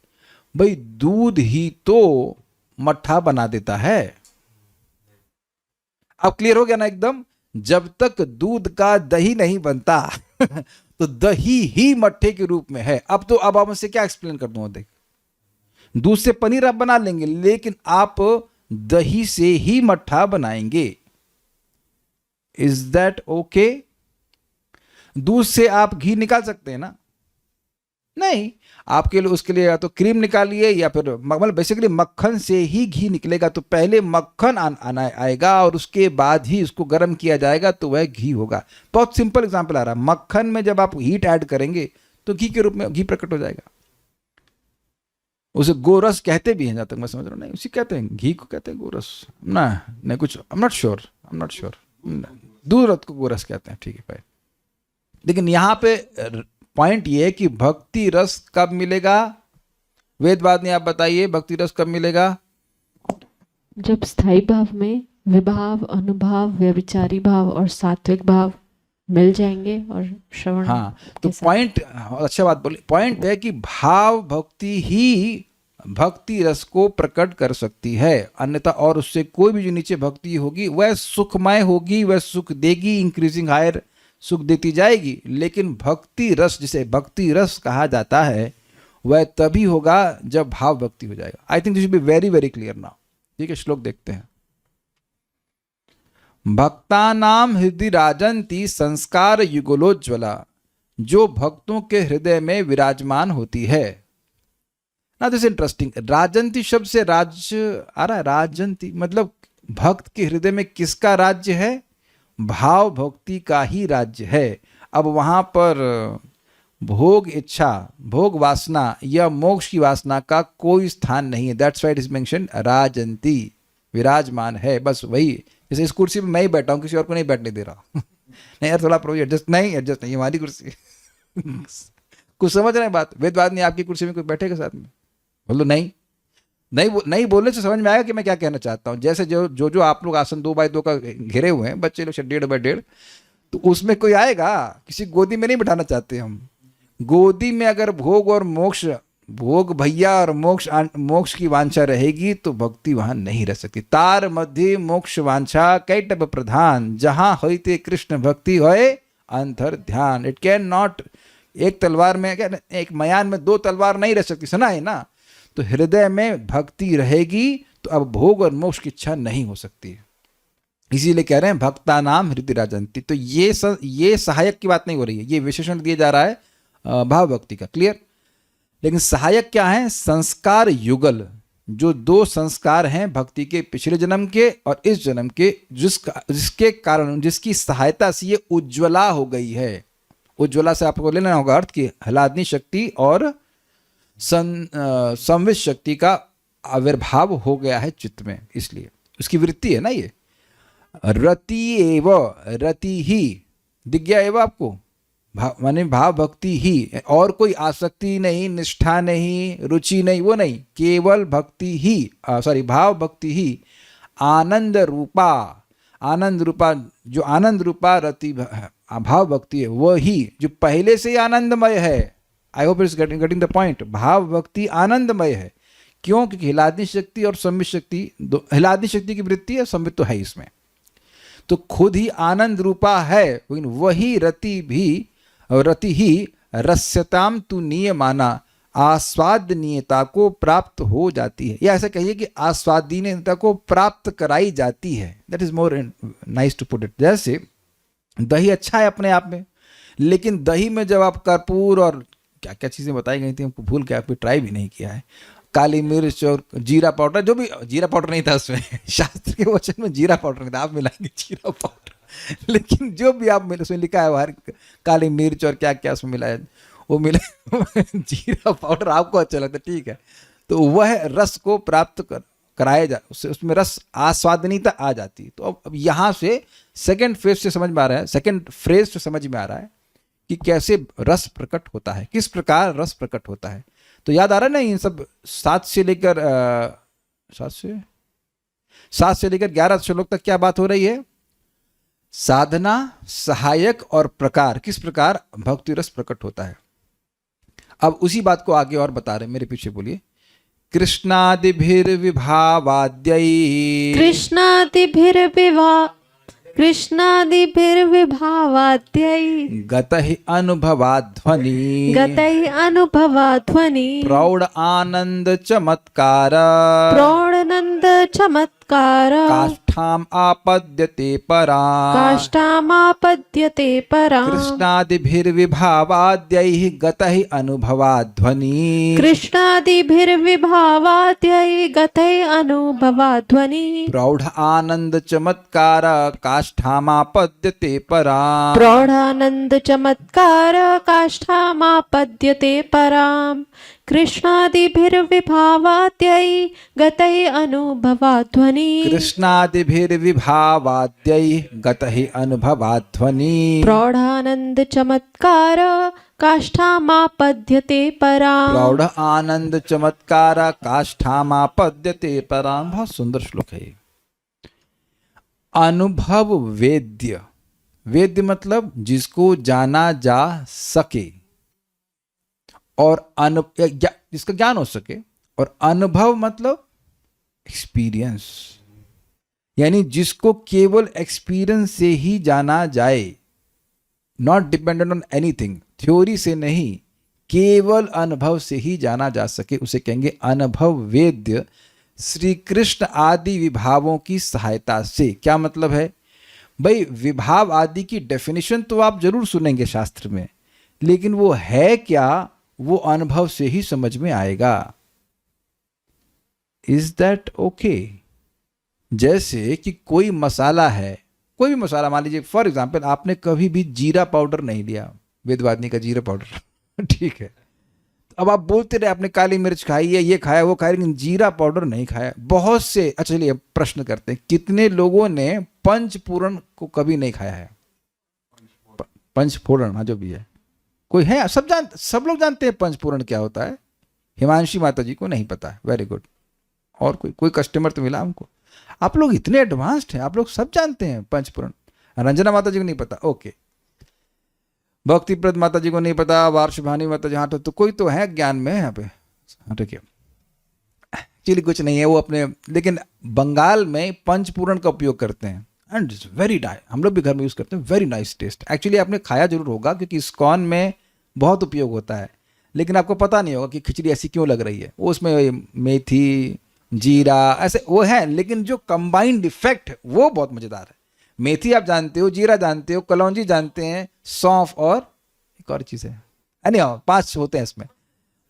भाई, दूध ही तो मट्ठा बना देता है। अब क्लियर हो गया ना एकदम? जब तक दूध का दही नहीं बनता तो दही ही मट्ठे के रूप में है। अब तो अब आपसे क्या एक्सप्लेन कर दूं? देख, दूध से पनीर आप बना लेंगे, लेकिन आप दही से ही मट्ठा बनाएंगे। Is that okay? दूध से आप घी निकाल सकते हैं ना? नहीं, आपके लिए उसके लिए या तो क्रीम निकालिए या फिर मतलब बेसिकली मक्खन से ही घी निकलेगा। तो पहले मक्खन आना आएगा और उसके बाद ही उसको गर्म किया जाएगा तो वह घी होगा। बहुत सिंपल एग्जांपल आ रहा है। मक्खन में जब आप हीट ऐड करेंगे तो घी के रूप में घी प्रकट हो जाएगा। उसे गोरस कहते भी हैं, जहां तक मैं समझ रहा हूँ। नहीं, उसी कहते हैं, घी को कहते हैं गोरस ना, नहीं कुछ, आई एम नॉट श्योर। दूध रथ को गोरस कहते हैं, ठीक है भाई। लेकिन यहाँ पे पॉइंट ये है कि भक्ति रस कब मिलेगा? वेदवाद ने आप बताइए, भक्ति रस कब मिलेगा? जब स्थायी भाव में विभाव, अनुभाव, व्यभिचारी भाव और सात्विक भाव मिल जाएंगे और श्रवण हाँ, तो के साथ। पॉइंट, अच्छा बात बोली, पॉइंट है कि भाव भक्ति ही भक्ति रस को प्रकट कर सकती है, अन्यथा और उससे कोई भी जो नीचे भक्ति होगी वह सुखमय होगी, वह सुख देगी, इंक्रीजिंग हायर सुख देती जाएगी, लेकिन भक्ति रस, जिसे भक्ति रस कहा जाता है, वह तभी होगा जब भाव भक्ति हो जाएगा। I think this will be very very clear now. ठीक है, श्लोक देखते हैं। भक्तानाम हृदय राजंती संस्कार युगलोज्ज्वला, जो भक्तों के हृदय में विराजमान होती है। ना दिस इंटरेस्टिंग, राजंती शब्द से राज्य आ रहा है, राजंती मतलब भक्त के हृदय में किसका राज्य है? भाव भक्ति का ही राज्य है। अब वहां पर भोग इच्छा, भोग वासना या मोक्ष की वासना का कोई स्थान नहीं है। That's why it is mention Rajanti, विराजमान है, बस वही। जैसे इस कुर्सी पे मैं ही बैठा हूं, किसी और को नहीं बैठने दे रहा नहीं यार, थोड़ा प्रो एडजस्ट नहीं, हमारी कुर्सी कुछ समझ रहे हैं बात? वेदवाद नहीं, आपकी कुर्सी में कोई बैठेगा साथ में? बोलो नहीं, नहीं बोलने से समझ में आएगा कि मैं क्या कहना चाहता हूँ। जैसे जो आप लोग आसन 2x2 का घेरे हुए हैं, बच्चे लोग 1.5x1.5, तो उसमें कोई आएगा? किसी गोदी में नहीं बिठाना चाहते हम। गोदी में अगर भोग और मोक्ष, भोग भैया और मोक्ष की वांछा रहेगी तो भक्ति वहां नहीं रह सकती। तार मध्य मोक्ष वांछा कैटब प्रधान, जहां होते कृष्ण भक्ति होए अंतर ध्यान। इट कैन नॉट, एक तलवार में, एक मयान में 2 तलवार नहीं रह सकती, सुना है ना? तो हृदय में भक्ति रहेगी तो अब भोग और मोक्ष की इच्छा नहीं हो सकती है। इसीलिए कह रहे हैं भक्ता नाम हृदय राजंती। तो ये सहायक की बात नहीं हो रही है, ये विशेषण दिया जा रहा है भाव भक्ति का। क्लियर? लेकिन सहायक क्या है? संस्कार युगल, जो 2 संस्कार हैं भक्ति के, पिछले जन्म के और इस जन्म के, जिसके कारण, जिसकी सहायता से ये उज्ज्वला हो गई है। उज्ज्वला से आपको लेना होगा अर्थ की ह्लादनी शक्ति और संवित शक्ति का आविर्भाव हो गया है चित्त में, इसलिए उसकी वृत्ति है ना ये। रति एव, रति ही दिख गया एव आपको, माने भाव भक्ति ही, और कोई आसक्ति नहीं, निष्ठा नहीं, रुचि नहीं, वो नहीं, केवल भक्ति ही, भाव भक्ति ही। आनंद रूपा, आनंद रूपा, जो आनंद रूपा रति भाव भक्ति है, वही जो पहले से ही आनंदमय है। I hope it's getting the point. भाव भक्ति आनंदमय है। क्यों? क्योंकि ह्लादनी शक्ति और संवित शक्ति, ह्लादनी शक्ति की वृत्ति है, संवित तो है इसमें, तो खुद ही आनंद रूपा है। लेकिन वही रति ही रस्यताम तु नियमाना, आस्वादनीयता को प्राप्त हो जाती है, या ऐसा कहिए कि आस्वादनीयता को प्राप्त कराई जाती है। That is more nice to put it. जैसे दही अच्छा है अपने आप में, लेकिन दही में जब आप कर्पूर और क्या क्या चीज़ें बताई गई थी, हमको भूल के आपने ट्राई भी नहीं किया है, काली मिर्च और जीरा पाउडर, जो भी, जीरा पाउडर नहीं था उसमें शास्त्र के वचन में जीरा पाउडर नहीं था, आप मिलाएंगे जीरा पाउडर, लेकिन जो भी आप मिले, उसमें लिखा है बाहर काली मिर्च और क्या क्या उसमें मिला है, वो मिला जीरा पाउडर आपको अच्छा लगता है, ठीक है, तो वह रस को प्राप्त कराया जा, उसमें रस आस्वादनीयता आ जाती है। तो अब यहाँ से सेकंड फेज से समझ में आ रहा है, सेकंड फ्रेज से समझ में आ रहा है कि कैसे रस प्रकट होता है, किस प्रकार रस प्रकट होता है। तो याद आ रहा है ना, इन सब 7 से लेकर 11 श्लोक तक क्या बात हो रही है? साधना, सहायक और प्रकार, किस प्रकार भक्ति रस प्रकट होता है। अब उसी बात को आगे और बता रहे, मेरे पीछे बोलिए। कृष्णादिभिर्विभावाद्यै गतहि अनुभवाध्वनि प्रौढ़ आनंद चमत्कार काष्ठाम आपद्यते परां कृष्णादिभिर्विभावाद्यैः गतहि अनुभवाध्वनि प्रौढ़ आनंद चमत्कार काष्ठामापद्यते परां कृष्णादिभिर्विभावाद्यै गतैः अनुभवाध्वनि प्रौढ़ानंद चमत्कार काष्ठामापद्यते परां। बहुत सुंदर श्लोक है ये। अनुभव वेद्य वेद्य मतलब जिसको जाना जा सके और जिसका ज्ञान हो सके, और अनुभव मतलब एक्सपीरियंस, यानी जिसको केवल एक्सपीरियंस से ही जाना जाए, not dependent on anything, theory से नहीं, केवल अनुभव से ही जाना जा सके, उसे कहेंगे अनुभव वेद्य श्री कृष्ण आदि विभावों की सहायता से। क्या मतलब है भाई? विभाव आदि की डेफिनेशन तो आप जरूर सुनेंगे शास्त्र में, लेकिन वो है क्या, वो अनुभव से ही समझ में आएगा। Is that okay? जैसे कि कोई मसाला है, कोई भी मसाला, मान लीजिए फॉर एग्जाम्पल आपने कभी भी जीरा पाउडर नहीं लिया, वेदवादिनी का जीरा पाउडर ठीक है, अब आप बोलते रहे आपने काली मिर्च खाई है, ये खाया वो खाया, लेकिन जीरा पाउडर नहीं खाया। बहुत से, अच्छा चलिए प्रश्न करते हैं, कितने लोगों ने पंचपूर्ण को कभी नहीं खाया है? पंचपूर्ण, हाँ जो भी है, कोई है? सब लोग जानते हैं पंचपूर्ण क्या होता है। हिमांशी माता जी को नहीं पता है, वेरी गुड। और कोई कस्टमर तो मिला हमको। आप लोग इतने एडवांस्ड हैं, आप लोग सब जानते हैं पंचपूर्ण। रंजना माता जी को नहीं पता, ओके। भक्तिप्रद माता जी को नहीं पता, वार्षभानी माता जी, हाँ तो कोई तो है ज्ञान में यहाँ पे, हाँ ठीक है, एक्चुअली कुछ नहीं है वो अपने। लेकिन बंगाल में पंचपूर्ण का उपयोग करते हैं एंड इट्स वेरी नाइस, हम लोग भी घर में यूज़ करते हैं, वेरी नाइस टेस्ट। एक्चुअली आपने खाया जरूर होगा क्योंकि इस्कॉन में बहुत उपयोग होता है, लेकिन आपको पता नहीं होगा कि खिचड़ी ऐसी क्यों लग रही है। वो उसमें मेथी, जीरा ऐसे वो है, लेकिन जो कंबाइंड इफेक्ट वो बहुत मज़ेदार है। मेथी आप जानते हो, जीरा जानते हो, कलौंजी जानते हैं, सौंफ और एक और चीज़ है, यानी 5 होते हैं इसमें,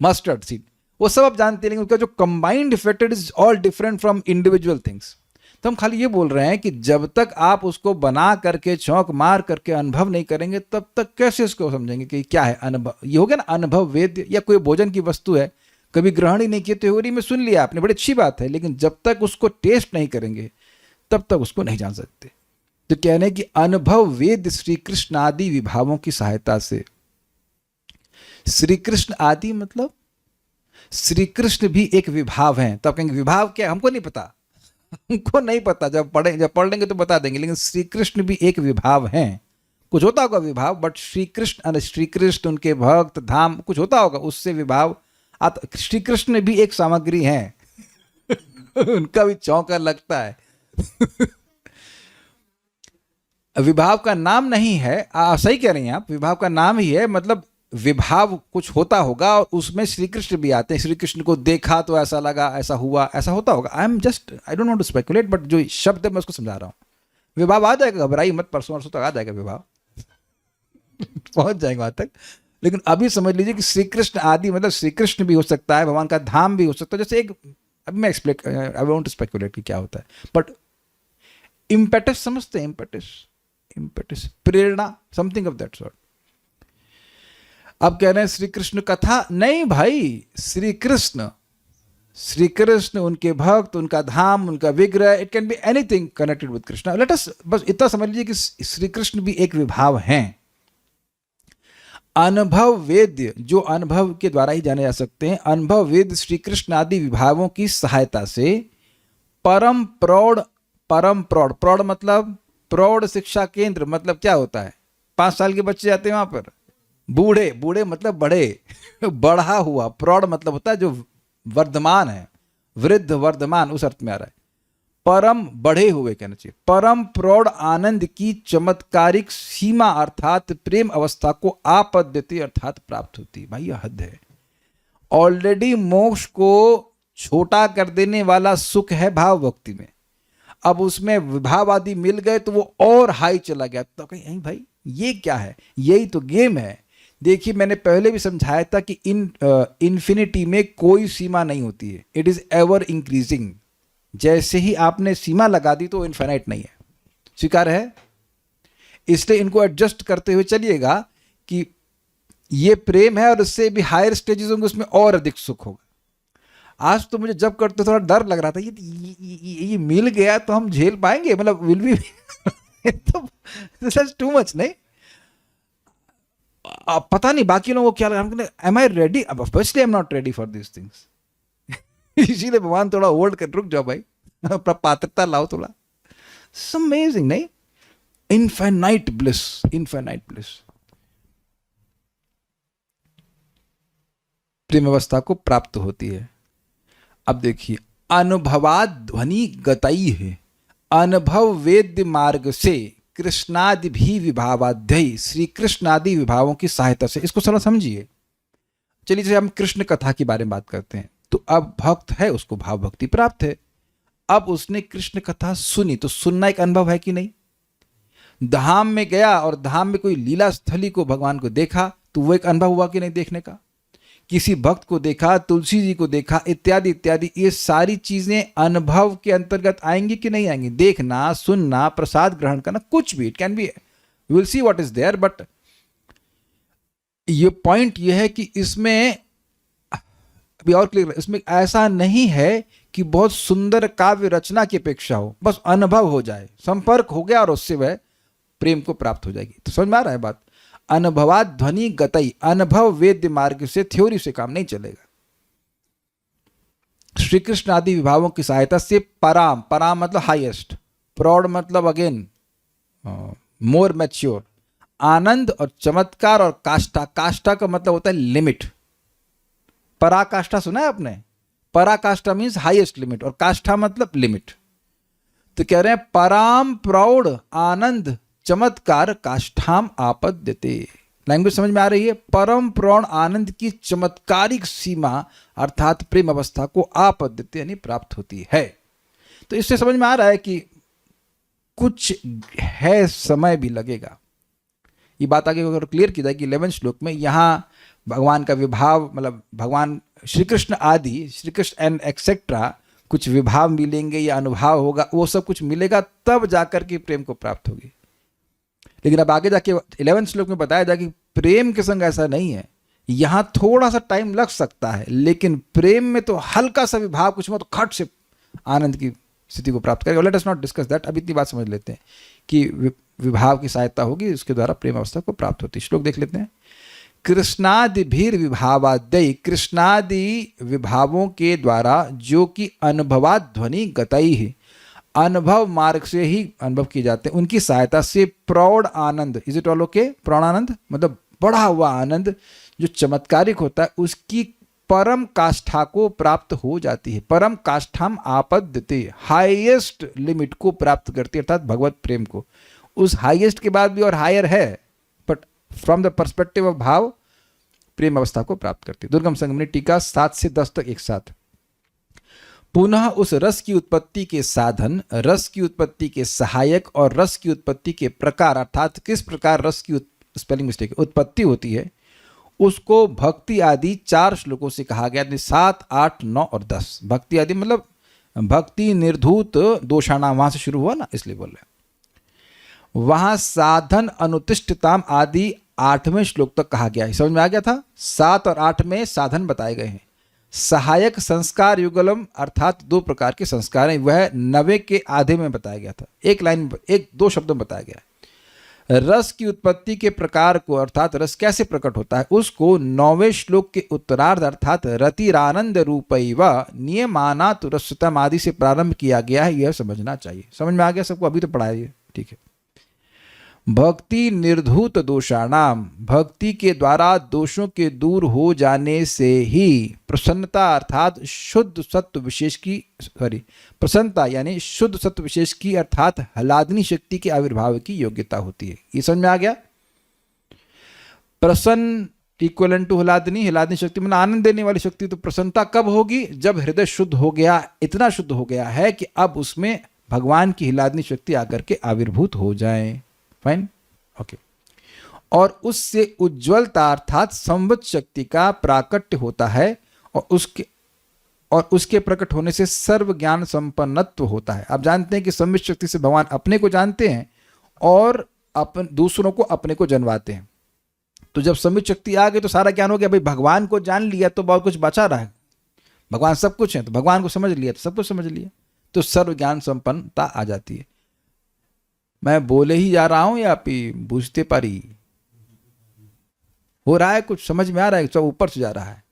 मस्टर्ड सीड, वो सब आप जानते हैं, लेकिन उसका जो combined effect is all different from individual things. तो हम खाली ये बोल रहे हैं कि जब तक आप उसको बना करके चौंक मार करके अनुभव नहीं करेंगे, तब तक कैसे उसको समझेंगे कि क्या है अनुभव। ये हो गया ना अनुभव वेद्य। या कोई भोजन की वस्तु है, कभी ग्रहण ही नहीं किया, थ्योरी में सुन लिया आपने, बड़ी अच्छी बात है, लेकिन जब तक उसको टेस्ट नहीं करेंगे तब तक उसको नहीं जान सकते। तो कहने की अनुभव वेद श्री कृष्ण आदि विभावों की सहायता से। श्री कृष्ण आदि मतलब श्री कृष्ण भी एक विभाव हैं। तो आप कहेंगे विभाव क्या? हमको नहीं पता, हमको नहीं पता, जब पढ़ लेंगे तो बता देंगे। लेकिन श्री कृष्ण भी एक विभाव हैं। कुछ होता होगा विभाव, बट श्री कृष्ण उनके भक्त धाम कुछ होता होगा, उससे विभाव श्री कृष्ण भी एक सामग्री हैं उनका भी चौंका लगता है विभाव का नाम नहीं है, सही कह रही हैं आप, विभाव का नाम ही है। मतलब विभाव कुछ होता होगा और उसमें श्री कृष्ण भी आते हैं। श्री कृष्ण को देखा तो ऐसा लगा, ऐसा हुआ, ऐसा होता होगा। I don't want to speculate, but जो शब्द है मैं उसको समझा रहा हूँ। विभाव आ जाएगा, घबराई मत, परसों तक आ जाएगा विभाव पहुंच जाएगा वहां तक। लेकिन अभी समझ लीजिए कि श्री कृष्ण आदि मतलब श्री कृष्ण भी हो सकता है, भगवान का धाम भी हो सकता है। जैसे एक, अभी मैं आई वांट टू स्पेकुलेट कि क्या होता है, बट इम्पेटस समझते हैं, impetus Prerna, something of that sort. अब कह रहे हैं श्री कृष्ण कथा, नहीं भाई, श्री कृष्ण उनके भक्त, उनका धाम, उनका विग्रह, it can be anything connected with Krishna. Let us बस इतना समझ लीजिए कि श्री कृष्ण भी एक विभाव हैं। अनुभव वेद्य, जो अनुभव के द्वारा ही जाने जा सकते हैं, अनुभव वेद्य श्री कृष्ण आदि विभावों की सहायता से परम प्रौढ़ मतलब प्रौढ़ शिक्षा केंद्र, मतलब क्या होता है? 5 साल के बच्चे जाते हैं वहां पर। बूढ़े मतलब बड़े बढ़ा हुआ। प्रौढ़ मतलब होता है जो वर्धमान है, वृद्ध वर्धमान, उस अर्थ में आ रहा है। परम बढ़े हुए कहना चाहिए। परम प्रौढ़ आनंद की चमत्कारिक सीमा अर्थात प्रेम अवस्था को आपद्यते अर्थात प्राप्त होती। भाई यह हद है। ऑलरेडी मोक्ष को छोटा कर देने वाला सुख है भाव भक्ति में। अब उसमें विभाव आदि मिल गए तो वो और हाई चला गया। तो कहीं भाई ये क्या है? यही तो गेम है। देखिए मैंने पहले भी समझाया था कि इन्फिनिटी में कोई सीमा नहीं होती है, इट इज एवर इंक्रीजिंग। जैसे ही आपने सीमा लगा दी तो इनफाइनाइट नहीं है। स्वीकार है? इसलिए इनको एडजस्ट करते हुए चलिएगा कि ये प्रेम है और उससे भी हायर स्टेजेस होंगे, उसमें और अधिक सुख होगा। आज तो मुझे जब करते थोड़ा डर लग रहा था, ये मिल गया तो हम झेल पाएंगे, मतलब विल बी तो दिस इज टू मच। नहीं पता नहीं बाकी लोगों को क्या लगा, am I ready? Obviously I am not ready for this things. इसीलिए भगवान थोड़ा होल्ड कर, रुक जाओ भाई, पात्रता लाओ थोड़ा। अमेजिंग नहीं? Infinite bliss, infinite bliss. प्रेम अवस्था को प्राप्त होती है। अब देखिए, अनुभवाद ध्वनि गतई है, अनुभव वेद्य मार्ग से कृष्णादि भी विभावाध्यायी, श्री कृष्ण आदि विभावों की सहायता से। इसको थोड़ा समझिए। चलिए, जैसे हम कृष्ण कथा के बारे में बात करते हैं, तो अब भक्त है, उसको भाव भक्ति प्राप्त है। अब उसने कृष्ण कथा सुनी, तो सुनना एक अनुभव है कि नहीं? धाम में गया और धाम में कोई लीला स्थली को, भगवान को देखा, तो वो एक अनुभव हुआ कि नहीं देखने का? किसी भक्त को देखा, तुलसी जी को देखा, इत्यादि इत्यादि, ये सारी चीजें अनुभव के अंतर्गत आएंगी कि नहीं आएंगी? देखना, सुनना, प्रसाद ग्रहण करना, कुछ भी, it can be, we will see what is there. But ये पॉइंट ये है कि इसमें अभी और क्लियर, इसमें ऐसा नहीं है कि बहुत सुंदर काव्य रचना की अपेक्षा हो, बस अनुभव हो जाए, संपर्क हो गया और उससे वह प्रेम को प्राप्त हो जाएगी। तो समझ में आ रहा है बात? अनुभवात ध्वनि गतई, अनुभव वेद्य मार्ग से, थ्योरी से काम नहीं चलेगा। श्री कृष्ण आदि विभावों की सहायता से पराम, पराम मतलब हाईएस्ट, प्रौढ़ मतलब अगेन मोर मैच्योर, आनंद और चमत्कार और काष्ठा, काष्ठा का मतलब होता है लिमिट। पराकाष्ठा सुना है आपने? पराकाष्ठा मीन्स हाईएस्ट लिमिट, और काष्ठा मतलब लिमिट। तो कह रहे हैं पराम प्रौढ़ आनंद चमत्कार काष्ठाम आपद्यते। लैंग्वेज समझ में आ रही है? परम प्रौढ़ आनंद की चमत्कारिक सीमा अर्थात प्रेम अवस्था को आपद्यते यानी प्राप्त होती है। तो इससे समझ में आ रहा है कि कुछ है, समय भी लगेगा। ये बात आगे अगर क्लियर की जाए कि 11वें श्लोक में यहाँ भगवान का विभाव, मतलब भगवान श्री कृष्ण आदि, श्री कृष्ण एंड एक्सेट्रा, कुछ विभाव मिलेंगे या अनुभव होगा, वो सब कुछ मिलेगा, तब जाकर के प्रेम को प्राप्त होगी। लेकिन अब आगे जाके 11वें श्लोक में बताया जाए कि प्रेम के संग ऐसा नहीं है। यहां थोड़ा सा टाइम लग सकता है, लेकिन प्रेम में तो हल्का सा विभाव कुछ मत, तो खट से आनंद की स्थिति को प्राप्त करेगा। Let us not discuss that. अब इतनी बात समझ लेते हैं कि विभाव की सहायता होगी, उसके द्वारा प्रेम अवस्था को प्राप्त होती है। श्लोक देख लेते हैं। कृष्णादि भीर विभावाद्यय, कृष्णादि विभावों के द्वारा जो कि अनुभवाद ध्वनि गतई है, अनुभव मार्ग से ही अनुभव किए जाते हैं, उनकी सहायता से प्रौढ़ आनंद, इज इट ऑल ओके? प्रौढ़ आनंद मतलब बढ़ा हुआ आनंद जो चमत्कारिक होता है, उसकी परम काष्ठा को प्राप्त हो जाती है। परम काष्ठाम आपद्यते, हाईएस्ट लिमिट को प्राप्त करती है, अर्थात भगवत प्रेम को। उस हाईएस्ट के बाद भी और हायर है, but from the perspective of भाव प्रेम अवस्था को प्राप्त करती है। दुर्गम संगमनी टीका 7 से 10 तक एक साथ। पुनः उस रस की उत्पत्ति के साधन, रस की उत्पत्ति के सहायक और रस की उत्पत्ति के प्रकार, अर्थात किस प्रकार रस की स्पेलिंग मिस्टेक उत्पत्ति होती है, उसको भक्ति आदि 4 श्लोकों से कहा गया। 7, 8, 9 और 10। भक्ति आदि मतलब भक्ति निर्धूत दोषाणा, वहां से शुरू हुआ ना, इसलिए बोल रहे। वहां साधन अनुतिष्ठताम आदि 8वें श्लोक तक कहा गया है। समझ में आ गया था? 7 और 8 में साधन बताए गए हैं। सहायक संस्कार युगलम अर्थात 2 प्रकार के संस्कार हैं, वह 9वें के आधे में बताया गया था। एक लाइन, 1-2 शब्दों में बताया गया है। रस की उत्पत्ति के प्रकार को, अर्थात रस कैसे प्रकट होता है, उसको 9वें श्लोक के उत्तरार्ध अर्थात रतिरानंद रूपैव नियमानातु रसतम आदि से प्रारंभ किया गया है। यह समझना चाहिए। समझ में आ गया सबको? अभी तो पढ़ाया है, ठीक है। भक्ति निर्धूत दोषाणाम, भक्ति के द्वारा दोषों के दूर हो जाने से ही प्रसन्नता अर्थात शुद्ध सत्व विशेष की, प्रसन्नता यानी शुद्ध सत्व विशेष की अर्थात हलादनी शक्ति के आविर्भाव की योग्यता होती है। ये समझ में आ गया? प्रसन्न इक्वलेंट टू हलादनी, हलादनी शक्ति मतलब आनंद देने वाली शक्ति। तो प्रसन्नता कब होगी? जब हृदय शुद्ध हो गया, इतना शुद्ध हो गया है कि अब उसमें भगवान की हलादनी शक्ति आकर के आविर्भूत हो जाए। Fine, okay. और उससे उज्ज्वलता अर्थात संवत शक्ति का प्राकट्य होता है, और उसके प्रकट होने से सर्व ज्ञान संपन्नत्व होता है। आप जानते हैं कि संवित शक्ति से भगवान अपने को जानते हैं और दूसरों को अपने को जनवाते हैं। तो जब संवित शक्ति आ गई तो सारा ज्ञान हो गया। भाई भगवान को जान लिया तो बहुत कुछ बचा रहा है। भगवान सब कुछ है, तो भगवान को समझ लिया तो सब कुछ समझ लिया, तो सर्व ज्ञान संपन्नता आ जाती है। मैं बोले ही जा रहा हूं या आप बूझते पारी हो रहा है? कुछ समझ में आ रहा है? सब ऊपर से जा रहा है।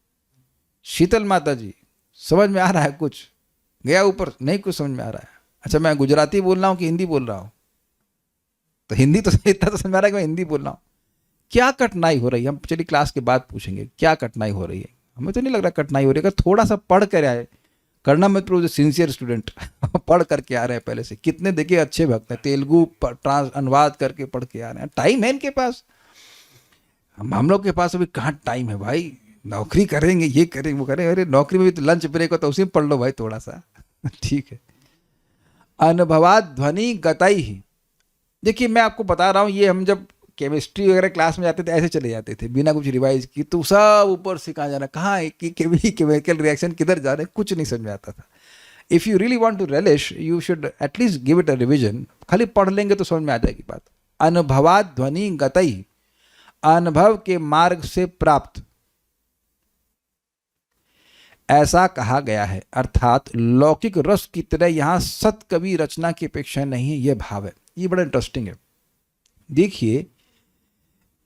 शीतल माता जी समझ में आ रहा है? कुछ गया ऊपर? नहीं कुछ समझ में आ रहा है। अच्छा, मैं गुजराती बोल रहा हूं कि हिंदी बोल रहा हूं? तो हिंदी तो इतना तो समझ आ रहा है कि मैं हिंदी बोल रहा हूँ। क्या कठिनाई हो रही है, हम चलिए क्लास के बाद पूछेंगे क्या कठिनाई हो रही है। हमें तो नहीं लग रहा कठिनाई हो रही है, अगर थोड़ा सा पढ़ कर आए, करना मत जो सिंसियर स्टूडेंट पढ़ करके आ रहे हैं पहले से, कितने देखिए अच्छे भक्त हैं, तेलुगु ट्रांस अनुवाद करके पढ़ के आ रहे हैं, टाइम है इनके पास। हम लोग के पास अभी कहाँ टाइम है भाई, नौकरी करेंगे, ये करेंगे, वो करेंगे। अरे नौकरी में भी तो लंच ब्रेक हो तो उसी में पढ़ लो भाई थोड़ा सा। ठीक है। अनुभवात ध्वनि गतई ही, देखिए मैं आपको बता रहा हूँ, ये हम जब केमिस्ट्री वगैरह क्लास में जाते थे ऐसे चले जाते थे बिना कुछ रिवाइज की, तो सब ऊपर से कहाँ जाना, कहाँ है कि केमिकल रिएक्शन किधर जा रहे हैं, कुछ नहीं समझ में आता था। If you really want to relish you should at least give it a revision, खाली पढ़ लेंगे तो समझ में आ जाएगी बात। अनुभवात ध्वनि गतई, अनुभव के मार्ग से प्राप्त, ऐसा कहा गया है, अर्थात लौकिक रस की तरह यहां सत कवि रचना की अपेक्षा नहीं है, यह भाव है। ये बड़ा इंटरेस्टिंग है। देखिए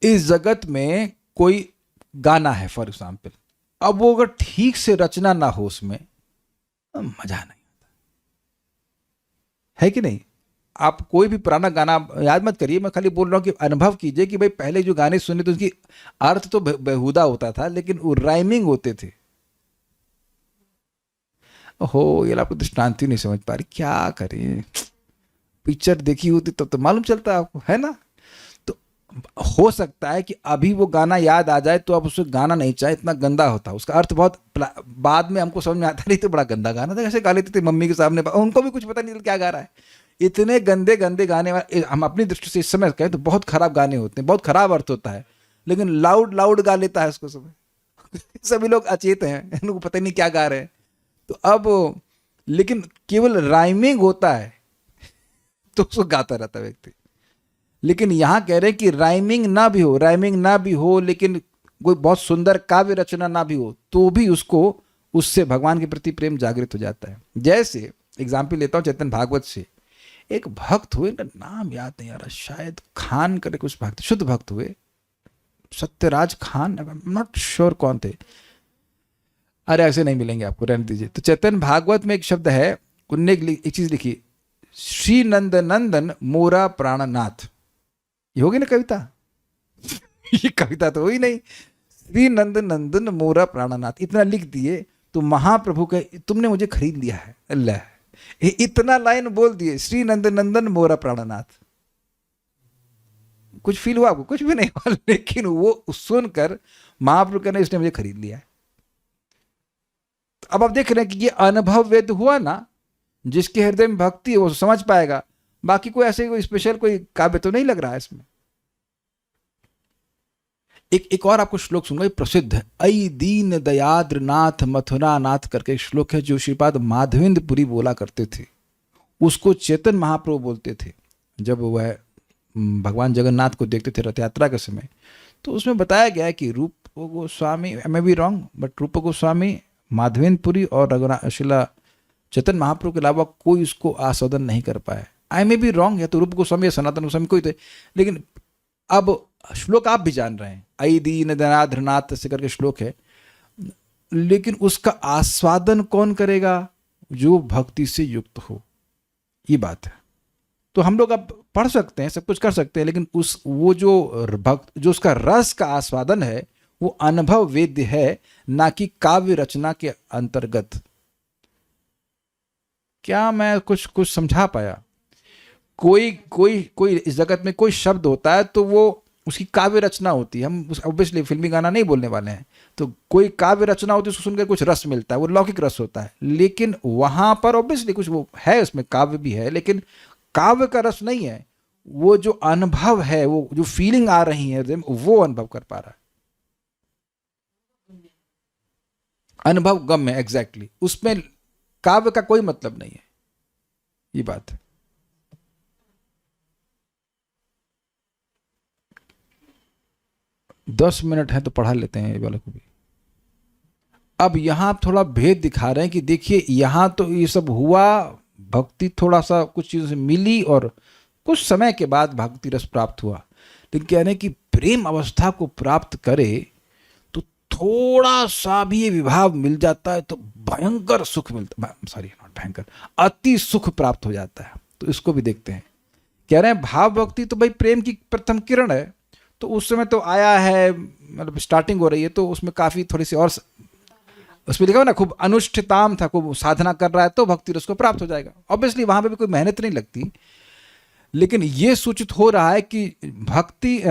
इस जगत में कोई गाना है फॉर एग्जाम्पल, अब वो अगर ठीक से रचना ना हो उसमें तो मजा नहीं आता है कि नहीं। आप कोई भी पुराना गाना याद मत करिए, मैं खाली बोल रहा हूं कि अनुभव कीजिए कि भाई पहले जो गाने सुने तो उसकी अर्थ तो बेहुदा होता था लेकिन वो राइमिंग होते थे। हो ये आपको दृष्टांति नहीं समझ पा रही, क्या करें, पिक्चर देखी होती तो मालूम चलता आपको, है ना। तो हो सकता है कि अभी वो गाना याद आ जाए तो आप उससे गाना नहीं चाहे, इतना गंदा होता, उसका अर्थ बहुत बाद में हमको समझ में आता नहीं, तो बड़ा गंदा गाना था, कैसे गा लेते थे मम्मी के सामने, उनको भी कुछ पता नहीं चलता क्या गा रहा है। इतने गंदे गंदे गाने, हम अपनी दृष्टि से इस समय कहें तो बहुत खराब गाने होते हैं, बहुत खराब अर्थ होता है, लेकिन लाउड लाउड गा लेता है उसको समय। सभी लोग अचेत हैं, इनको पता नहीं क्या गा रहे हैं। तो अब लेकिन केवल राइमिंग होता है तो उसको गाता रहता व्यक्ति। लेकिन यहां कह रहे हैं कि राइमिंग ना भी हो, राइमिंग ना भी हो, लेकिन कोई बहुत सुंदर काव्य रचना ना भी हो तो भी उसको, उससे भगवान के प्रति प्रेम जागृत हो जाता है। जैसे एग्जाम्पल लेता हूं चैतन्य भागवत से, एक भक्त हुए, नाम याद नहीं आ रहा, शायद खान करके कुछ भक्त, शुद्ध भक्त हुए, सत्यराज खान, नॉट श्योर कौन थे, अरे ऐसे नहीं मिलेंगे आपको, रहने दीजिए। तो चैतन्य भागवत में एक शब्द है, उनने एक चीज लिखी, श्री नंद नंदन मोरा प्राणनाथ, ये होगी ना कविता। ये कविता तो हुई नहीं, श्री नंद नंदन मोरा प्राणनाथ इतना लिख दिए तो महाप्रभु का तुमने मुझे खरीद लिया है, अल्लाह, इतना लाइन बोल दिए, श्री नंद नंदन मोरा प्राणनाथ। कुछ फील हुआ आपको? कुछ भी नहीं हुआ, लेकिन वो सुनकर महाप्रभु कहने इसने मुझे खरीद लिया है। अब आप देख रहे हैं कि ये अनुभव वेद हुआ ना, जिसके हृदय में भक्ति है वो समझ पाएगा, बाकी कोई ऐसे कोई स्पेशल कोई काव्य तो नहीं लग रहा है इसमें। एक और आपको श्लोक सुनूंगा, प्रसिद्ध है, अई दीन दयाद्र नाथ मथुरा नाथ करके एक श्लोक है जो श्रीपाद माधवेंद्रपुरी बोला करते थे, उसको चेतन महाप्रभु बोलते थे जब वह भगवान जगन्नाथ को देखते थे रथ यात्रा के समय। तो उसमें बताया गया है कि रूप गोस्वामी, आई मे बी रॉन्ग बट रूप गोस्वामी, माधवेंद्रपुरी और रघुनाथ शिला चेतन महाप्रभु के अलावा कोई उसको आस्वादन नहीं कर पाए। आई मे बी रॉन्ग, या तो रूप गोस्वामी या सनातन गोस्वामी कोई थे, लेकिन अब श्लोक आप भी जान रहे हैं, आई दीन दयाद्रनाथ से करके श्लोक है, लेकिन उसका आस्वादन कौन करेगा? जो भक्ति से युक्त हो, ये बात है। तो हम लोग अब पढ़ सकते हैं, सब कुछ कर सकते हैं, लेकिन वो जो भक्त, जो उसका रस का आस्वादन है वो अनुभव वेद्य है, ना कि काव्य रचना के अंतर्गत। क्या मैं कुछ समझा पाया? कोई इस जगत में कोई शब्द होता है तो वो उसकी काव्य रचना होती है, हम ऑब्वियसली फिल्मी गाना नहीं बोलने वाले हैं, तो कोई काव्य रचना होती है, उसको सुनकर कुछ रस मिलता है, वो लौकिक रस होता है, लेकिन वहां पर ऑब्वियसली कुछ वो है, उसमें काव्य भी है, लेकिन काव्य का रस नहीं है, वो जो अनुभव है, वो जो फीलिंग आ रही है वो अनुभव कर पा रहा है, अनुभव गम है, एग्जैक्टली, उसमें काव्य का कोई मतलब नहीं है, ये बात है। दस मिनट है तो पढ़ा लेते हैं ये वाले को भी। अब यहां आप थोड़ा भेद दिखा रहे हैं कि देखिए यहां तो ये सब हुआ, भक्ति थोड़ा सा कुछ चीजों से मिली और कुछ समय के बाद भक्ति रस प्राप्त हुआ, लेकिन कह रहे हैं कि प्रेम अवस्था को प्राप्त करे तो थोड़ा सा भी ये विभाव मिल जाता है तो भयंकर सुख मिलता, सॉरी नॉट भयंकर, अति सुख प्राप्त हो जाता है। तो इसको भी देखते हैं कह रहे हैं भाव भक्ति तो भाई प्रेम की प्रथम किरण है, तो उस समय तो आया है, मतलब स्टार्टिंग हो रही है, तो उसमें काफी थोड़ी सी और उसमें लिखा हुआ ना खूब अनुष्ठिताम था, खूब साधना कर रहा है तो भक्ति रस को प्राप्त हो जाएगा। ऑब्वियसली वहां पे भी कोई मेहनत नहीं लगती, लेकिन ये सूचित हो रहा है कि भक्ति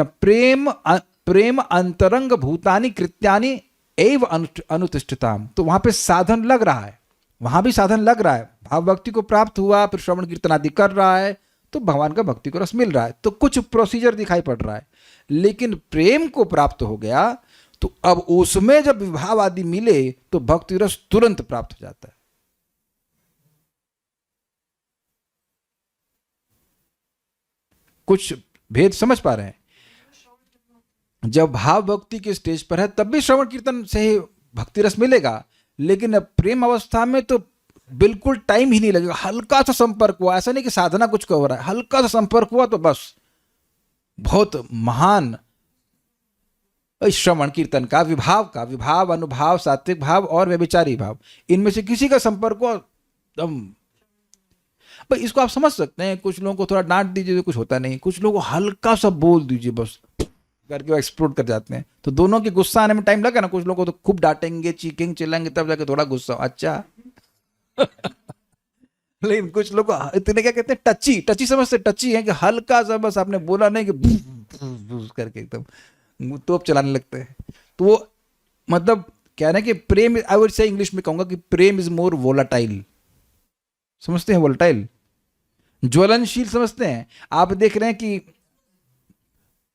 प्रेम अंतरंग भूतानि कृत्यानि एव अनुतिष्ठताम, तो वहां पे साधन लग रहा है, वहां भी साधन लग रहा है। भाव भक्ति को प्राप्त हुआ, फिर श्रवण कीर्तन आदि कर रहा है तो भगवान का भक्ति को रस मिल रहा है, तो कुछ प्रोसीजर दिखाई पड़ रहा है। लेकिन प्रेम को प्राप्त हो गया तो अब उसमें जब विभाव आदि मिले तो भक्ति रस तुरंत प्राप्त हो जाता है। कुछ भेद समझ पा रहे हैं? जब भाव भक्ति के स्टेज पर है तब भी श्रवण कीर्तन से ही भक्ति रस मिलेगा, लेकिन अब प्रेम अवस्था में तो बिल्कुल टाइम ही नहीं लगेगा। हल्का सा संपर्क हुआ, ऐसा नहीं कि साधना कुछ हो रहा है, हल्का सा संपर्क हुआ तो बस बहुत महान श्रवण कीर्तन का विभाव अनुभाव सात्विक भाव और व्यभिचारी भाव, इनमें से किसी का संपर्क हो एकदम। भाई इसको आप समझ सकते हैं, कुछ लोगों को थोड़ा डांट दीजिए तो कुछ होता नहीं, कुछ लोगों को हल्का सा बोल दीजिए बस करके वो एक्सप्लोड कर जाते हैं, तो दोनों के गुस्सा आने में टाइम लगा ना। कुछ लोगों को तो खूब डांटेंगे, चीखेंगे, चिल्लाएंगे, तब जाके थोड़ा गुस्सा अच्छा लेकिन कुछ लोग इतने क्या कहते हैं टची समझते, टची है कि हल्का सा बस आपने बोला नहीं कि करके एकदम तोप चलाने लगते हैं। तो वो मतलब क्या है कि प्रेम, आई वुड से इंग्लिश में कहूंगा कि प्रेम इज मोर वोलाटाइल। समझते हैं वोलाटाइल, ज्वलनशील समझते हैं। आप देख रहे हैं कि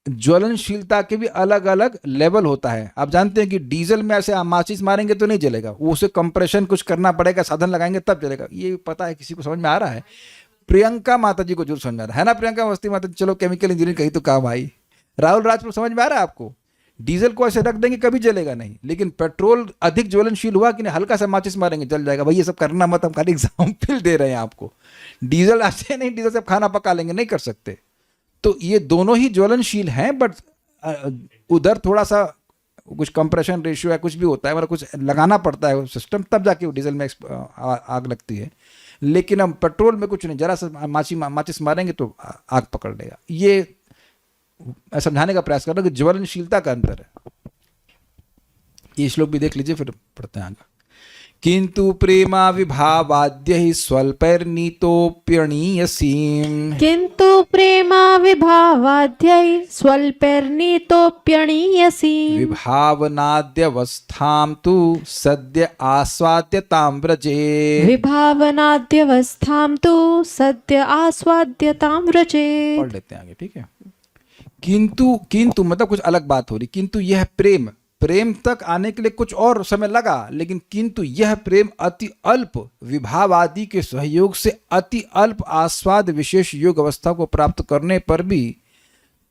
ज्वलनशीलता के भी अलग अलग लेवल होता है। आप जानते हैं कि डीजल में ऐसे माचिस मारेंगे तो नहीं जलेगा, वो उसे कंप्रेशन कुछ करना पड़ेगा, साधन लगाएंगे तब जलेगा। ये पता है, किसी को समझ में आ रहा है? प्रियंका माता जी को जरूर समझ में आ रहा है ना? प्रियंका अवस्थी माता जी, चलो केमिकल इंजीनियरिंग कही तो काम आई। राहुल राजपुर समझ में आ रहा है आपको? डीजल को ऐसे रख देंगे कभी जलेगा नहीं, लेकिन पेट्रोल अधिक ज्वलनशील हुआ कि नहीं, हल्का सा माचिस मारेंगे जल जाएगा। भाई ये सब करना मत, हम खाली एग्जाम्पल दे रहे हैं आपको। डीजल ऐसे नहीं, डीजल से खाना पका लेंगे, नहीं कर सकते। तो ये दोनों ही ज्वलनशील हैं, बट उधर थोड़ा सा कुछ कंप्रेशन रेशियो है, कुछ भी होता है, मतलब कुछ लगाना पड़ता है सिस्टम, तब जाके वो डीजल में आग लगती है। लेकिन हम पेट्रोल में कुछ नहीं, जरा सा माचिस मारेंगे तो आग पकड़ लेगा। ये समझाने का प्रयास कर रहा हूं कि ज्वलनशीलता का अंतर है। ये श्लोक भी देख लीजिए, फिर पढ़ते हैं आगे। किंतु प्रेमा विभावाद्य ही स्वल्पैर्नीतोप्यणीयसीम्, किन्तु प्रेमा विभावाद्यै स्वल्पैर्नीतोप्यणीयसीम्, विभावनाद्यवस्थां तु सद्य आस्वाद्यतां व्रजे। विभावनाद्यवस्थां तु सद्य आस्वाद्यतां व्रजे। पढ़ लेते हैं आगे, ठीक है। किंतु मतलब कुछ अलग बात हो रही। किंतु यह प्रेम तक आने के लिए कुछ और समय लगा, लेकिन किंतु यह प्रेम अति अल्प विभाव आदि के सहयोग से अति अल्प आस्वाद विशेष योग अवस्था को प्राप्त करने पर भी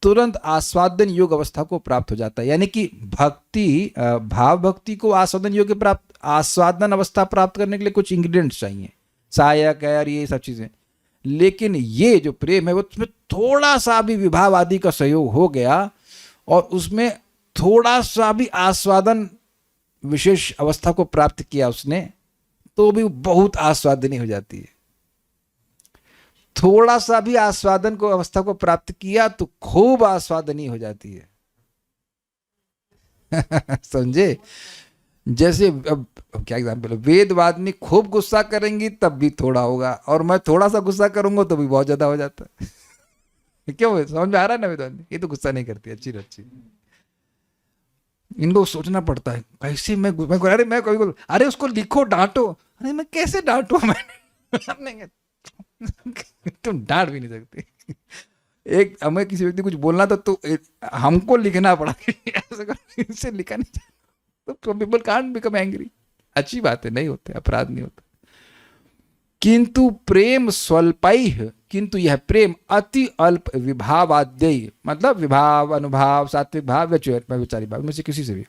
तुरंत आस्वादन योग अवस्था को प्राप्त हो जाता है। यानी कि भाव भक्ति को आस्वादन अवस्था प्राप्त करने के लिए कुछ इंग्रेडिएंट्स चाहिए, सहायक है और ये सब चीजें। लेकिन ये जो प्रेम है वो उसमें थोड़ा सा भी विभाव आदि का सहयोग हो गया और उसमें थोड़ा सा भी आस्वादन विशेष अवस्था को प्राप्त किया उसने, तो भी बहुत आस्वादनी हो जाती है। थोड़ा सा भी आस्वादन को अवस्था को प्राप्त किया तो खूब आस्वादनी हो जाती है। समझे? जैसे अब क्या एग्जाम्पल है, वेदवादिनी खूब गुस्सा करेंगी तब भी थोड़ा होगा, और मैं थोड़ा सा गुस्सा करूंगा तो भी बहुत ज्यादा हो जाता है। क्यों? समझ में आ रहा है ना? वेदवादिनी ये तो गुस्सा नहीं करती, अच्छी। इनको सोचना पड़ता है कैसे मैं कभी अरे उसको लिखो, डांटो। अरे मैं कैसे डांटू? मैंने तुम डांट भी नहीं सकते। एक हमें किसी व्यक्ति कुछ बोलना था तो हमको लिखना पड़ा, ऐसा इनसे लिखा नहीं जाता। तो पीपल कांट बिकम एंग्री। अच्छी बात है, नहीं होते, अपराध नहीं होता। किंतु प्रेम स्वल्पैः, किंतु यह प्रेम अति अल्प विभावाद्यय, मतलब विभाव अनुभाव सात्विक भाव व्यभिचारी भाव में से किसी से भी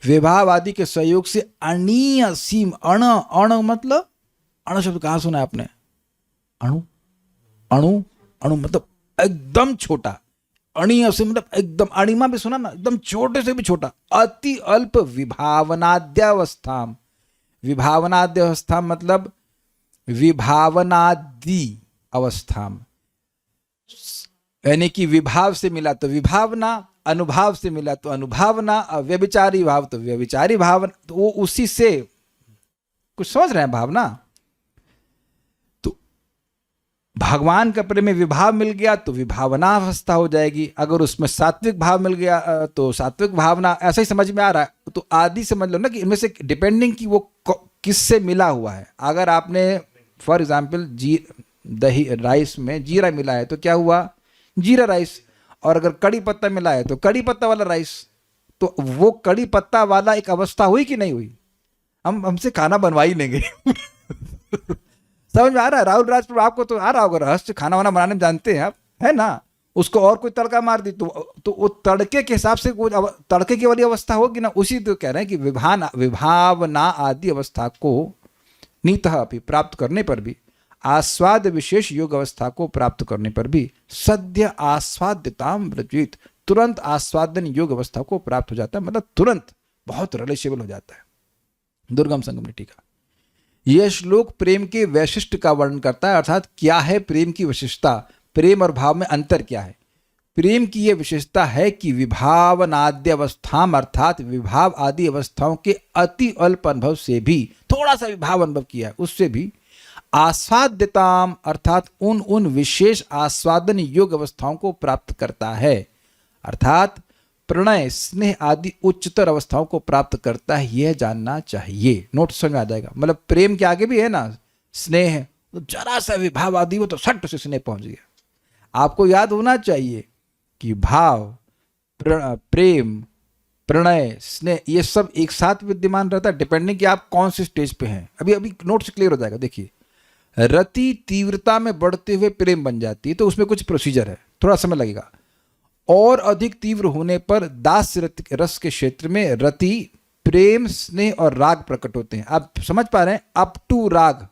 विभाव आदि के सहयोग से अणीय सीम, अण मतलब अण शब्द कहाँ सुना है आपने? अणु मतलब एकदम छोटा। अणीय से मतलब एकदम, अणिमा भी सुना ना, एकदम छोटे से भी छोटा। अति अल्प विभावनाद्यावस्था, विभावनाद्यावस्था मतलब विभावनादि अवस्था, यानी कि विभाव से मिला तो विभावना, अनुभाव से मिला तो अनुभावना, और व्यभिचारी भाव तो व्यभिचारी भावना, तो वो उसी से कुछ समझ रहे हैं भावना। तो भगवान का प्रेम में विभाव मिल गया तो विभावना अवस्था हो जाएगी, अगर उसमें सात्विक भाव मिल गया तो सात्विक भावना, ऐसा ही समझ में आ रहा है। तो आदि समझ लो ना कि इनमें से डिपेंडिंग कि वो किससे मिला हुआ है। अगर आपने फॉर एग्जाम्पल दही राइस में जीरा मिला है तो क्या हुआ, जीरा राइस, और अगर कड़ी पत्ता मिला है तो कड़ी पत्ता वाला राइस। तो वो कड़ी पत्ता वाला एक अवस्था हुई कि नहीं हुई? हमसे खाना बनवा ही लेंगे समझ में आ रहा है राहुल राजपुर? आपको तो आ रहा होगा, रहस्य खाना वाना बनाने में जानते हैं आप, है ना। उसको और कोई तड़का मार दी तो वो तड़के के हिसाब से कुछ तड़के की वाली अवस्था होगी ना। उसी तो कह रहे हैं कि विभावना आदि अवस्था को नीतः अपि प्राप्त करने पर भी, आस्वाद विशेष योग अवस्था को प्राप्त करने पर भी, सद्य आस्वाद्यताम व्रजित, तुरंत आस्वादन योग अवस्था को प्राप्त हो जाता है, मतलब तुरंत बहुत रिलेशेबल हो जाता है। दुर्गम संगम टीका। यह श्लोक प्रेम के वैशिष्ट का वर्णन करता है, अर्थात क्या है प्रेम की विशेषता, प्रेम और भाव में अंतर क्या है। प्रेम की यह विशेषता है कि विभावनाद्य अवस्थाम, अर्थात विभाव आदि अवस्थाओं के अति अल्प अनुभव से भी, थोड़ा सा विभाव अनुभव किया है उससे भी, आस्वाद्यताम अर्थात उन विशेष आस्वादन योग अवस्थाओं को प्राप्त करता है, अर्थात प्रणय स्नेह आदि उच्चतर अवस्थाओं को प्राप्त करता है, यह जानना चाहिए। नोट समझ आ जाएगा। मतलब प्रेम के आगे भी है ना स्नेह, तो जरा सा विभाव आदि हो तो सट से स्नेह पहुंच गया। आपको याद होना चाहिए कि भाव, प्रेम, प्रणय, स्नेह ये सब एक साथ विद्यमान रहता है, डिपेंडिंग कि आप कौन से स्टेज पे हैं। अभी नोट से क्लियर हो जाएगा। देखिए, रति तीव्रता में बढ़ते हुए प्रेम बन जाती है तो उसमें कुछ प्रोसीजर है, थोड़ा समय लगेगा। और अधिक तीव्र होने पर दास्य रस के क्षेत्र में रति, प्रेम, स्नेह और राग प्रकट होते हैं। आप समझ पा रहे हैं? अप टू राग,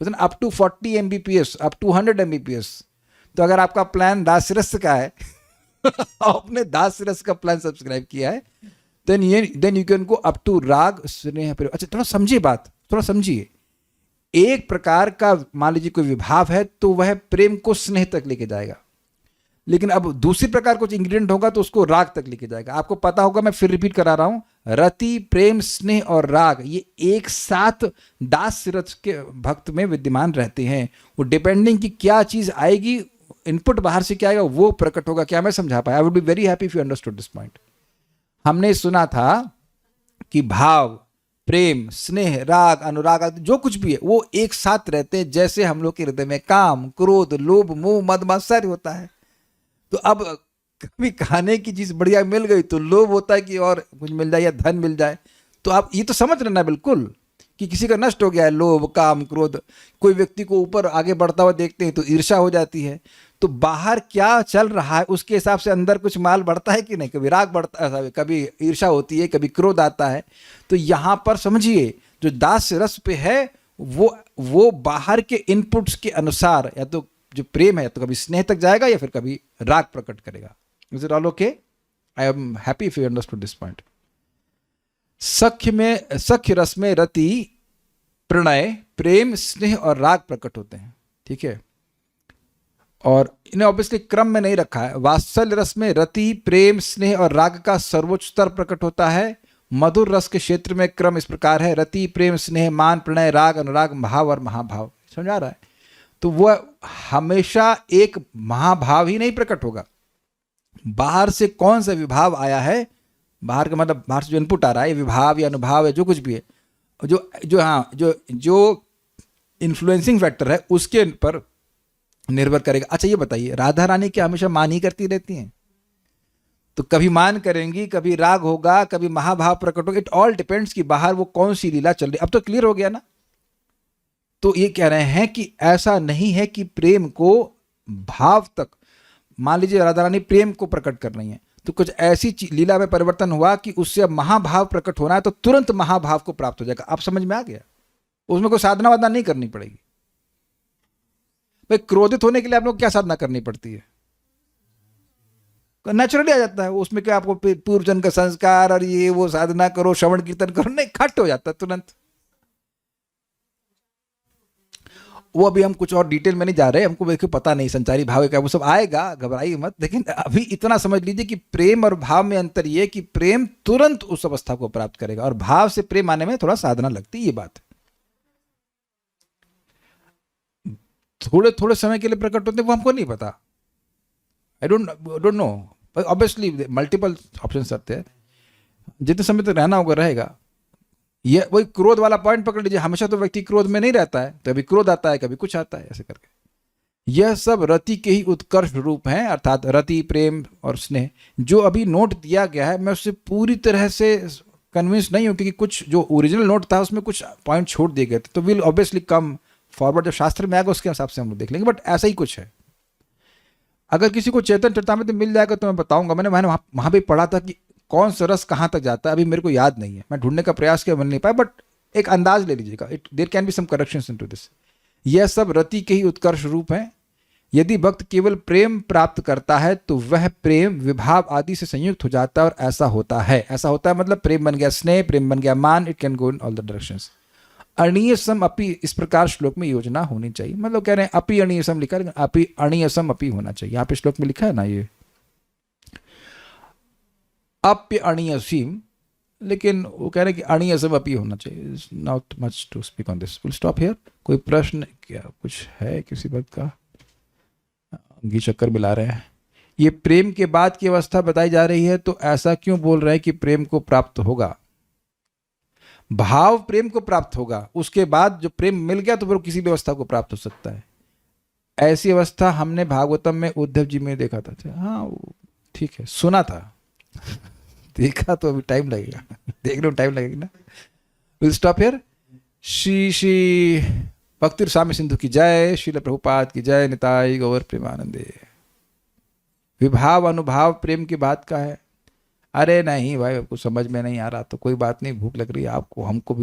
up to 40 Mbps, up to 100 Mbps। तो अगर आपका प्लान दास्य रस का है आपने दास्य रस का प्लान सब्सक्राइब किया है, then you can go up to राग, स्नेह, प्रेम। अच्छा, थोड़ा समझिए बात, थोड़ा समझिए। एक प्रकार का मान लीजिए कोई विभाव है तो वह प्रेम को स्नेह तक लेके जाएगा, लेकिन अब दूसरी प्रकार कुछ इंग्रेडिएंट होगा तो उसको राग तक लेके जाएगा। आपको पता होगा, मैं फिर रिपीट करा रहा हूं, रति, प्रेम, स्नेह और राग ये एक साथ दास रस के भक्त में विद्यमान रहते हैं। वो डिपेंडिंग कि क्या चीज आएगी, इनपुट बाहर से क्या आएगा वो प्रकट होगा। क्या मैं समझा पाया? I would be very happy if you understood this point. हमने सुना था कि भाव, प्रेम, स्नेह, राग, अनुराग जो कुछ भी है वो एक साथ रहते हैं, जैसे हम लोग के हृदय में काम, क्रोध, लोभ, मोह, मद, मात्सर्य होता है। तो अब कभी खाने की चीज बढ़िया मिल गई तो लोभ होता है कि और कुछ मिल जाए या धन मिल जाए। तो आप ये तो समझ लेना बिल्कुल कि किसी का नष्ट हो गया है लोभ, काम, क्रोध। कोई व्यक्ति को ऊपर आगे बढ़ता हुआ देखते हैं तो ईर्ष्या हो जाती है। तो बाहर क्या चल रहा है उसके हिसाब से अंदर कुछ माल बढ़ता है कि नहीं? कभी राग बढ़ता है, कभी ईर्ष्या होती है, कभी क्रोध आता है। तो यहाँ पर समझिए, जो दास रस पे है वो बाहर के इनपुट्स के अनुसार या तो जो प्रेम है तो कभी स्नेह तक जाएगा या फिर कभी राग प्रकट करेगा। Is it all okay? I am happy if you understood this point. सख्य रस में रति, प्रणय, प्रेम, स्नेह और राग प्रकट होते हैं, ठीक है। और इन्हें ऑब्वियसली क्रम में नहीं रखा है। वात्सल्य रस में रति, प्रेम, स्नेह और राग का सर्वोच्च स्तर प्रकट होता है। मधुर रस के क्षेत्र में क्रम इस प्रकार है: रति, प्रेम, स्नेह, मान, प्रणय, राग, अनुराग, भाव और महाभाव। समझ आ रहा है? तो वह हमेशा एक महाभाव ही नहीं प्रकट होगा। बाहर से कौन सा विभाव आया है, बाहर का मतलब बाहर से जो इनपुट आ रहा है, विभाव या अनुभाव है, जो कुछ भी है, जो इन्फ्लुएंसिंग फैक्टर है उसके पर निर्भर करेगा। अच्छा ये बताइए, राधा रानी क्या हमेशा मान ही करती रहती हैं? तो कभी मान करेंगी, कभी राग होगा, कभी महाभाव प्रकट होगा। इट ऑल डिपेंड्स कि बाहर वो कौन सी लीला चल रही। अब तो क्लियर हो गया ना? तो ये कह रहे हैं कि ऐसा नहीं है कि प्रेम को भाव तक, मान लीजिए राधा रानी प्रेम को प्रकट कर रही है तो कुछ ऐसी लीला में परिवर्तन हुआ कि उससे अब महाभाव प्रकट होना है तो तुरंत महाभाव को प्राप्त हो जाएगा। आप समझ में आ गया? उसमें कोई साधना वाधना नहीं करनी पड़ेगी। भाई क्रोधित होने के लिए आप लोग क्या साधना करनी पड़ती है? नेचुरली आ जाता है उसमें। क्या आपको पूर्व जन्म का संस्कार और ये वो साधना करो, श्रवण कीर्तन करो, नहीं, खट हो जाता है तुरंत। वो अभी हम कुछ और डिटेल में नहीं जा रहे, हमको देखो पता नहीं संचारी भाव क्या, वो सब आएगा, घबराइए मत। लेकिन अभी इतना समझ लीजिए कि प्रेम और भाव में अंतर ये कि प्रेम तुरंत उस अवस्था को प्राप्त करेगा और भाव से प्रेम आने में थोड़ा साधना लगती है, ये बात थोड़े थोड़े समय के लिए प्रकट होते हैं, वो हमको नहीं पता। I don't know, obviously multiple options आते हैं, जितने समय तक रहना होगा रहेगा। ये वही क्रोध वाला पॉइंट पकड़ लीजिए, हमेशा तो व्यक्ति क्रोध में नहीं रहता है, कभी क्रोध आता है, कभी कुछ आता है, ऐसे करके। यह सब रति के ही उत्कर्ष रूप हैं, अर्थात रति, प्रेम और स्नेह। जो अभी नोट दिया गया है, मैं उससे पूरी तरह से कन्विंस नहीं हूं, क्योंकि कुछ जो ओरिजिनल नोट था उसमें कुछ पॉइंट छोड़ दिए गए थे, तो विल ऑब्वियसली कम फॉरवर्ड, जब शास्त्र में आएगा उसके हिसाब से हम लोग देख लेंगे, बट ऐसा ही कुछ है। अगर किसी को चेतन चरितामृत मिल जाएगा तो मैं बताऊंगा। मैंने वहां भी पढ़ा था कि कौन सा रस कहाँ तक जाता है, अभी मेरे को याद नहीं है, मैं ढूंढने का प्रयास किया, मिल नहीं पाया, बट एक अंदाज ले लीजिएगा, there can be some corrections into this. यह सब रति के ही उत्कर्ष रूप हैं। यदि भक्त केवल प्रेम प्राप्त करता है तो वह प्रेम विभाव आदि से संयुक्त हो जाता है, और ऐसा होता है। ऐसा होता है मतलब प्रेम बन गया स्नेह, प्रेम बन गया मान, it can go in all the directions. अणीयसम अपि, इस प्रकार श्लोक में योजना होनी चाहिए। मतलब कह रहे हैं अपि अणीयसम लिखा है, अपि अणीयसम अपि होना चाहिए। यहाँ पे श्लोक में लिखा है ना ये अप्य अणीयसीम, लेकिन वो कह रहे हैं कि अणीयसम अपि होना चाहिए। Not much to speak on this, will stop here. कोई प्रश्न क्या कुछ है किसी बात का? घी चक्कर मिला रहे हैं। ये प्रेम के बाद की अवस्था बताई जा रही है, तो ऐसा क्यों बोल रहे हैं कि प्रेम को प्राप्त होगा? भाव प्रेम को प्राप्त होगा, उसके बाद जो प्रेम मिल गया तो फिर किसी भी अवस्था को प्राप्त हो सकता है। ऐसी अवस्था हमने भागवतम में उद्धव जी में देखा था। हाँ ठीक है, सुना था देखा तो अभी टाइम लगेगा, देखने में टाइम लगेगा ना। Will stop here. श्री भक्ति स्वामी सिंधु की जय, श्रील प्रभुपाद की जय, निताई गौर प्रेमानंदे। विभाव अनुभाव प्रेम की बात का है। अरे नहीं भाई, आपको समझ में नहीं आ रहा तो कोई बात नहीं, भूख लग रही है आपको, हमको भी